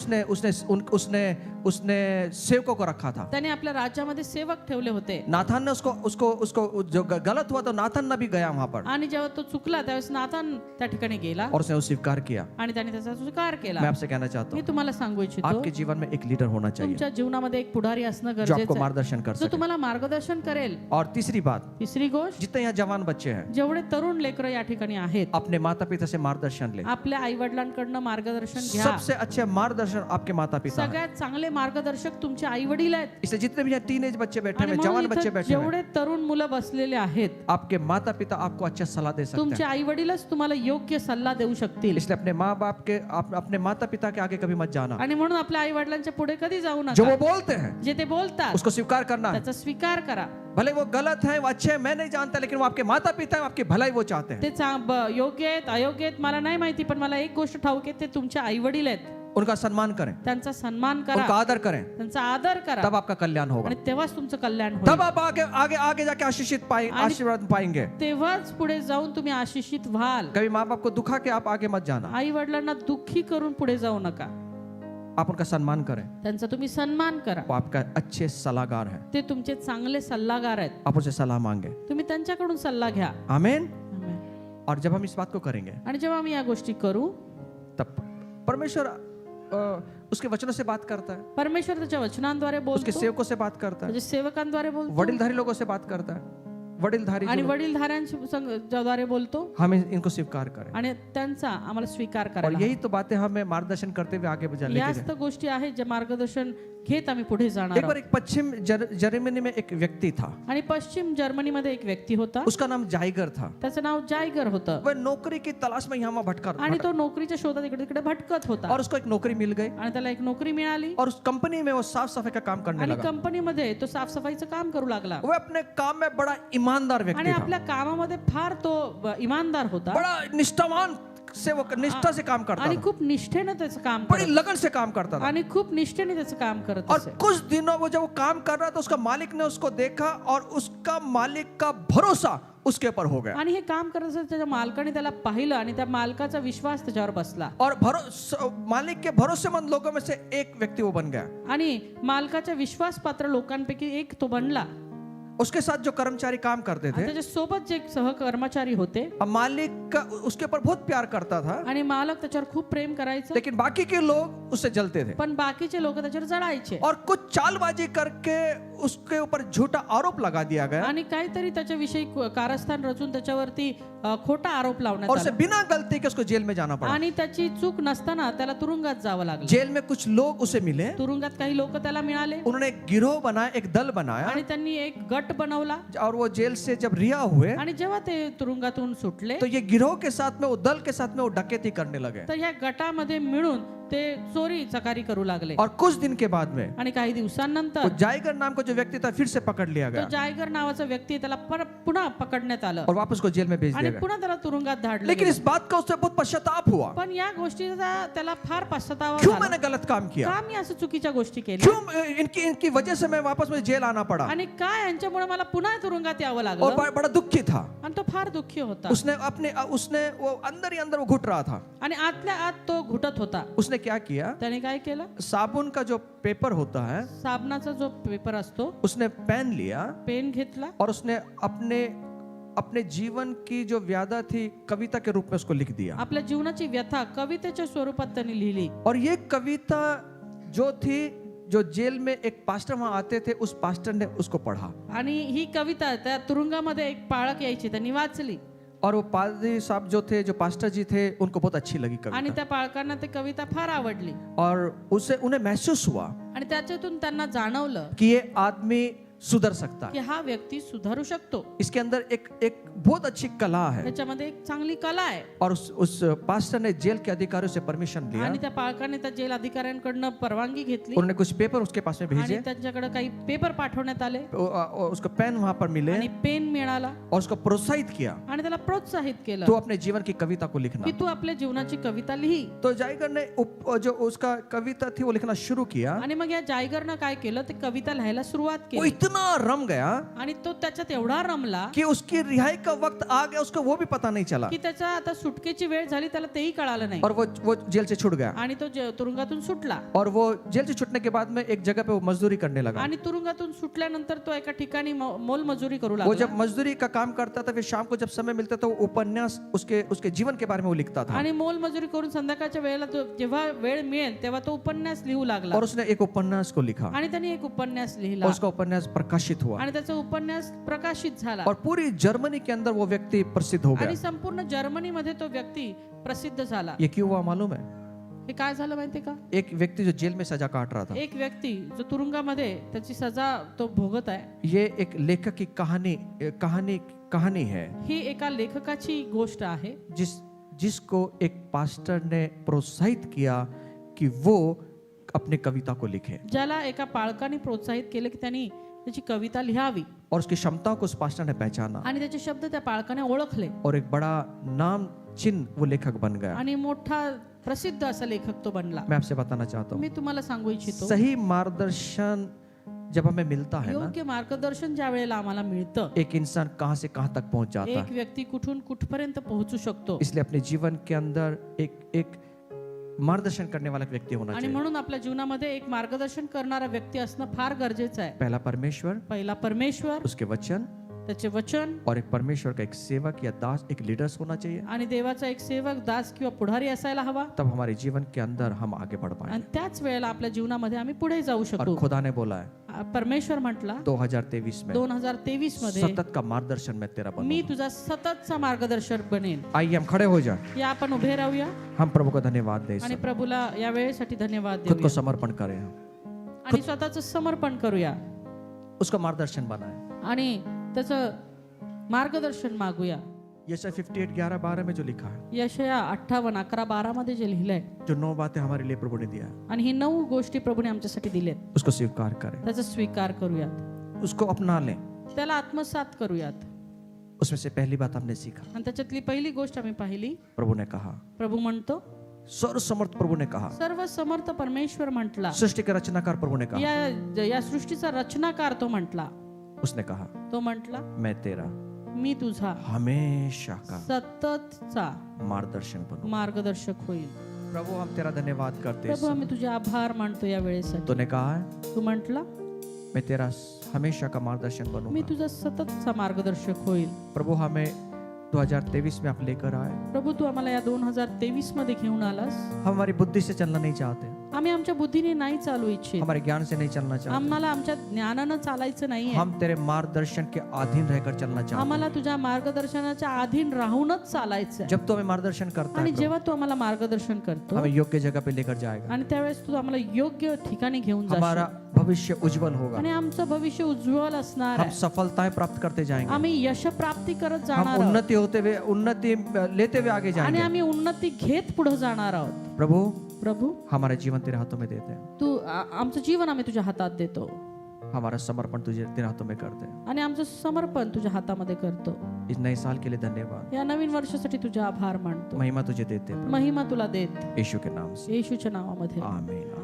उसने सेवकों को रखा था। त्याने आपल्या राज्यामध्ये सेवक ठेवले होते नाथान ने उसको जो गलत हुआ तो नाथान ने भी गया वहां पर आणि जेव्हा तो चुकला त्यावेळेस नातान त्या ठिकाणी गेला और उसने स्वीकार किया। आणि त्याने त्याचा स्वीकार केला. मैं आपसे कहना चाहता मी हूँ तुम्हाला सांगू इच्छितो आपके जीवन में एक लीडर होना चाहिए तुमच्या जीवनामध्ये एक पुढारी असणं जो आपको गरजेचं आहे, मार्गदर्शन कर जो सके। तुम्हाला मार्गदर्शन करेल. और तीसरी बात, तिसरी गोष्ट, जितने यहाँ जवान बच्चे हैं जेवढे तरुण लेकरं या ठिकाणी आहेत अपने माता पिता से मार्गदर्शन ले। आपल्या आई वडिलांकडनं मार्गदर्शन घ्या. सबसे अच्छे मार्गदर्शन आपके माता पिता हैं। सगळ्यात चांगले मार्गदर्शक तुमचे आई वडील आहेत. इसलिए जितने भी यहाँ टीनेज बच्चे बैठे आणि हुए, म्हणून जवान बच्चे इथं बैठे हुए, जेवढे तरुण मुलं बसलेले आहेत आपके माता पिता आपको अच्छा सलाह दे सकते तुमचे हैं। आई वडीलच तुम्हाला योग्य सल्ला देऊ शकतील. इसलिए अपने माँ बाप के अपने माता पिता के आगे कभी मत जाना। आणि म्हणून आपल्या आई वडिलांच्या पुढे कधी जाऊ जो वो नका. बोलते हैं जे ते बोलतात उसको स्वीकार करना है। त्याचा स्वीकार करा. भले वो गलत है, वो अच्छे हैं, मैं नहीं जानता, लेकिन वो आपके माता पिता है, आपकी भलाई वो चाहते हैं। ते योग्य आहेत अयोग्य आहेत मला नाही माहिती, पण मला एक गोष्ट ठाऊक आहे, ते तुमचे आई वडील आहेत. उनका सम्मान करें, त्यांचा सन्मान उनका करा, आदर करें, त्यांचा आदर करा, तब आपका कल्याण होगा। आणि तेव्हाच तुमचं कल्याण तब होईल. आप आगे आगे आगे जाके आशीर्वाद पाएंगे। तेव्हाच पुढे जाऊन तुम्ही आशिषित व्हाल. कभी माँ बाप को दुखा के आप आगे मत जाना, आई वडिलांना दुःखी करून पुढे जाऊ नका. आप उनका सम्मान करें। त्यांचा तुम्ही सन्मान करा. वो आपका अच्छे सलाहकार है, ते तुमचे चांगले सल्लागार आहेत. आप उनसे सलाह मांगे। तुम्ही त्यांच्याकडून सल्ला घ्या. आमीन। आमेन. और जब हम इस बात को करेंगे आणि जेव्हा आम्ही या गोष्टी करू तब परमेश्वर उसके वचनों से बात करता है, परमेश्वर त्याच्या वचनांद्वारे उसके बोलतो, सेवकों से बात करता है, त्याच्या सेवकांद्वारे बोलतो वडीलधारी लोगों से बात करता है। वडीलधारी आणि जो- वडीलधाऱ्यांद्वारे बोलतो हम इनको स्वीकार करें। आणि त्यांचा आम्हाला स्वीकार और करायला यही तो बातें हमें मार्गदर्शन करते हुए आगे हवं. लेके याच जाए। तर गोष्टी आहेत ज्या मार्गदर्शन घेत आम्ही पुढे जाणार एक बार आहोत. एक पश्चिम जर्मनी में एक व्यक्ती था, आणि पश्चिम जर्मनीमध्ये एक व्यक्ती होता, उसका नाम जाइगर था। त्याचं नाव जायगर होतं. वह नौकरी की तलाश में यहाँ वहाँ भटका आणि तो नोकरीच्या शोधात इकडे तिकडे भटकत होता. और उसको एक नौकरी मिल गई आणि त्याला एक नोकरी मिळाली और उस कंपनी में वो साफ सफाई का काम करने आणि लगा। कंपनीमध्ये तो साफसफाईचं काम करू लागला. वह अपने काम में बड़ा ईमानदार आणि व्यक्ती था, आपल्या कामामध्ये फार तो इमानदार होता बड़ा निष्ठावान से वो निष्ठा से काम करता आणि था, खूप निष्ठेने त्याचं काम बड़ी करत लगन से काम करता था। आणि खूप निष्ठेने त्याचं काम करत और असे. कुछ दिनों वो जब वो काम कर रहा था उसका मालिक ने उसको देखा और उसका मालिक का भरोसा उसके ऊपर हो गया। आणि हे काम करत असताना त्याच्या मालकाने त्याला पाहिलं आणि त्या मालकाचा विश्वास त्याच्यावर बसला और मालिक के भरोसेमंद लोगों में से एक व्यक्ति वो बन गया। आणि मालकाच्या विश्वासपात्र लोकांपैकी एक तो बनला. उसके साथ जो कर्मचारी काम करते थे, त्याच्या सोबत जे सहकर्मचारी होते मालिक का उसके ऊपर बहुत प्यार करता था, आणि मालक त्याच्यावर खूप प्रेम करायचं, लेकिन बाकी के लोग उससे जलते थे पण बाकीचे लोक त्याच्यावर जळायचे और कुछ चालबाजी करके उसके ऊपर झूठा आरोप लगा दिया गया आणि काहीतरी त्याच्याविषयी कारस्थान रचून त्याच्यावरती खोटा आरोप लावण्यात और उसे आला बिना गलती के उसको जेल में जाना पड़ा। आणि त्याची चूक नसताना त्याला तुरुंगात जावं लागलं जेल में कुछ लोग उसे मिले, तुरुंगात काही लोक त्याला मिळाले उन्होंने एक गिरोह बनाया, एक दल बनाया आणि त्यांनी एक गट बनवला और वो जेल से जब रिहा हुए आणि जेव्हा ते तुरुंगातून सुटले तो ये गिरोह के साथ में, वो दल के साथ में वो डकैती करने लगे तर ह्या गटामध्ये मिळून ते चोरी चकारी करू लागले और कुछ दिन के बाद में आणि काही वो दिवसांनंतर जायगर नाम का जो व्यक्ति था फिर से पकड़ लिया तो गया जायगर नावाचा व्यक्ती त्याला पुन्हा पकडण्यात आलं और वापस को जेल में भेज आणि दिया गया। पुन्हा त्याला तुरुंगात धाडलं लेकिन गेलं. इस बात का उसे बहुत पश्चाताप हुआ, पण या गोष्टीचा त्याला फार पश्चाताप क्यों झाला मैंने गलत काम किया, का मी असं चुकीच्या गोष्टी केल्या क्यों इनकी वजह से मैं वापस मुझे जेल आना पड़ा आणि काय यांच्यामुळे मला पुन्हा तुरुंगात यावं और लागलं बड़ा दुखी था। आणि तो फार दुःखी होता उसने वो अंदर ही अंदर वो घुट रहा था। आणि आतल्या आत तो घुटत होता उसने क्या किया, त्याने काय केलं साबुन का जो पेपर होता है साबणाचा जो पेपर असतो उसने पेन लिया पेन घेतला और उसने अपने अपने जीवन की जो व्याधा थी कविता के रूप में उसको लिख दिया। आपल्या जीवनाची व्यथा कवितेच्या स्वरूपात त्यांनी लिहिली और ये कविता जो थी, जो जेल में एक पास्टर वहां आते थे, उस पास्टर ने उसको पढ़ा आणि ही कविता त्या तुरुंगामध्ये एक पाळक यायची त्यांनी वाचली और वो पादरी साहब जो थे, जो पास्टर जी थे, उनको बहुत अच्छी लगी आणि कविता त्या पाळकांना ती कविता फार आवडली और उन्हें महसूस हुआ आणि त्याच्यातून त्यांना जाणवलं कि ये आदमी सुधर सकता की है, हा व्यक्ती सुधारू शकतो इसके अंदर एक बहुत अच्छी कला है। त्याच्यामध्ये एक चांगली कला आहे और उस पास्टर ने जेल के अधिकारियों से परमिशन लिया, आणि त्या पाळकाने त्या जेल अधिकाऱ्यांकडनं परवानगी घेतली उन्होंने कुछ पेपर उसके पास में आणि भेजे, त्यांच्याकडे काही पेपर पाठवण्यात आले उसको पेन वहां पर मिले आणि पेन मिळाला और उसको प्रोत्साहित किया आणि त्याला प्रोत्साहित केलं तो अपने जीवन की कविता को लिखना। की तू आपल्या जीवनाची कविता लिही तो जायगर ने जो उसका कविता थी वो लिखना शुरू किया। आणि मग या जायगरनं काय केलं ते कविता लिहायला सुरुवात वो केली इतना रम गया आणि तो त्याच्यात एवढा रमला कि उसकी रिहाई का वक्त आ गया, उसको वो भी पता नहीं चला की त्याच्या आता सुटकेची वेळ झाली त्याला तेही कळालं नाही और वो जेल से छूट गया। आणि तो तुरुंगातून सुटला और वो जेल से छूटने के बाद में एक जगह पे वो मजदूरी करने लगा। आणि तुरुंगातून सुटल्यानंतर तो एका ठिकाणी मोलमजुरी करू वो लागला जब मजदूरी का काम करता था, फिर शाम को जब समय मिलता था, वो उपन्यास उसके जीवन के बारे में वो लिखता था आणि मोलमजुरी करून संध्याकाळच्या वेळेला तो जेव्हा वेळ मिळेल तेव्हा तो उपन्यास लिहू लागला और उसने एक उपन्यास को लिखा आणि त्याने एक उपन्यास लिहिला और उसका उपन्यास प्रकाशित हुआ आणि त्याचा उपन्यास प्रकाशित झाला और पूरी जर्मनी के अंदर वो व्यक्ति प्रसिद्ध हो गया। आणि संपूर्ण जर्मनीमध्ये तो व्यक्ती प्रसिद्ध झाला ये क्यों हुआ मालूम है? हे काय झालं माहितीये का एक व्यक्ति जो जेल में सजा काट रहा था, एक व्यक्ती जो तुरुंगामध्ये त्याची सजा तो भोगत आहे ये एक लेखक की कहानी है ही एका लेखकाची गोष्ट आहे जिसको एक पास्टर ने प्रोत्साहित किया कि वो अपनी कविता को लिखे ज्याला एका पाळकाने प्रोत्साहित केलं की त्यांनी त्याची कविता लिहावी और उसकी क्षमताओं को उस पास्टर ने पहचाना आणि त्याचे शब्द त्या पाळकाने ओळखले और एक बड़ा नाम चिन्ह वो लेखक बन गया। आणि मोठा प्रसिद्ध असा लेखक तो बनला मैं आपसे बताना चाहता मी हूँ, तुम्हाला सांगू इच्छितो सही मार्गदर्शन जब हमें मिलता है ना, योग्य मार्गदर्शन ज्या वेळेला आम्हाला मिळतं एक इंसान कहां से कहां तक पहुंच जाता एक है। व्यक्ती कुठून कुठपर्यंत पोहोचू शकतो इसलिए अपने जीवन के अंदर एक मार्गदर्शन करने वाला व्यक्ति होना आणि चाहिए। म्हणून आपल्या जीवनामध्ये एक मार्गदर्शन करणारा व्यक्ती असणं फार गरजेचं आहे पहला परमेश्वर, पहिला परमेश्वर उसके वचन त्याचे वचन और एक परमेश्वर का एक सेवक या दास, एक लीडर्स होना चाहिए। आणि देवाचा एक सेवक दास किंवा पुढारी असायला हवा तब हमारे जीवन के अंदर हम आगे बढ़ पाए। आणि त्याच वेळेला आपल्या जीवनामध्ये आम्ही पुढे जाऊ और शकतो खुदा ने बोला है परमेश्वर म्हटला 2023 में 2023 मध्ये सतत का मार्गदर्शन मैं तेरा मी बनूंगा। तुझा सततचा मार्गदर्शक बनेन आइए हम खड़े हो जाए, या आपण उभे राहूया हम प्रभु को धन्यवाद दें, आणि प्रभूला या वेळेसाठी धन्यवाद खुद को देऊया समर्पण करें, आणि स्वतःचं समर्पण करूया उसका मार्गदर्शन बनाए। आणि त्याचं मार्गदर्शन मागूया यशाया 58:11-12 में जो लिखा है, यशया 58:11-12 मध्ये जे लिहिलंय जो 9 बातें हमारे लिए प्रभु ने दिया है, आणि ही 9 गोष्टी प्रभूने आमच्यासाठी दिलेत उसको स्वीकार करें, त्याचा स्वीकार करूयात उसको अपना लें। त्याला आत्मसात करूयात उसमें से पहली बात हमने सीखा, आणि त्याच्यातली पहिली गोष्ट आम्ही पाहिली प्रभु ने कहा, प्रभू म्हणतो सर्व समर्थ प्रभु ने कहा, सर्व समर्थ परमेश्वर म्हटला सृष्टि का रचनाकार प्रभु ने कहा, या सृष्टीचा रचनाकार तो म्हटला उसने कहा तो म्हटला मैं तेरा मी तुझा हमेशा का सततचा मार्गदर्शन बनूं। मार्गदर्शक होईल प्रभु हम तेरा धन्यवाद करते प्रभू हैं। आम्ही तुझे आभार मानतो या वेळेसाठी तूने कहा है तू म्हटला मैं तेरा हमेशा का मार्गदर्शन मी बनूंगा। तुझा सततचा मार्गदर्शक होईल प्रभु हमें 2023 में आप लेकर आए, प्रभू तू आम्हाला या 2023 मध्ये घेऊन आलास हम हमारी बुद्धि से चलना नहीं चाहते, आम्ही आमच्या बुद्धीने नाही चालू इच्छित, हमारे ज्ञान से नहीं चलना चाहते, आम्हाला आमच्या ज्ञानानं चालायचं नाहीये, हम तेरे मार्गदर्शन के अधीन रहकर चलना चाहते आम्हाला तुझ्या मार्गदर्शनाच्या अधीन राहूनच चालायचं हैं। जब तू हमें मार्गदर्शन करता आणि है जेव्हा तू आम्हाला मार्गदर्शन प्रभु, करतो हमें योग्य जगह पे लेकर जाएगा, आणि त्यावेळेस तू आम्हाला योग्य ठिकाणी घेऊन हमारा जाशील भविष्य उज्जवल होगा, आणि आमचं भविष्य उज्ज्वल असणार हम आहे, सफलताएं प्राप्त करते जाएंगे, आम्ही यश प्राप्ती करत हम जाणार आहोत उन्नति लेते हुए आगे आणि जाएंगे। आम्ही उन्नती घेत पुढे जाणार आहोत। प्रभु, प्रभु, हमारा जीवन तेरे हाथों में देते हैं, तू आमचं जीवन आम्ही तुझ्या हातात देतो हमारा समर्पण तुझे तेरे हाथों में करते हैं। आणि आमचं समर्पण तुझ्या हातामध्ये करतो। इस नए साल के लिए धन्यवाद, या नवीन वर्षासाठी तुझे आभार मानतो, महिमा तुझे देते हैं महिमा तुला देत यीशु के नाम से, येशूच्या नावामध्ये आमीन।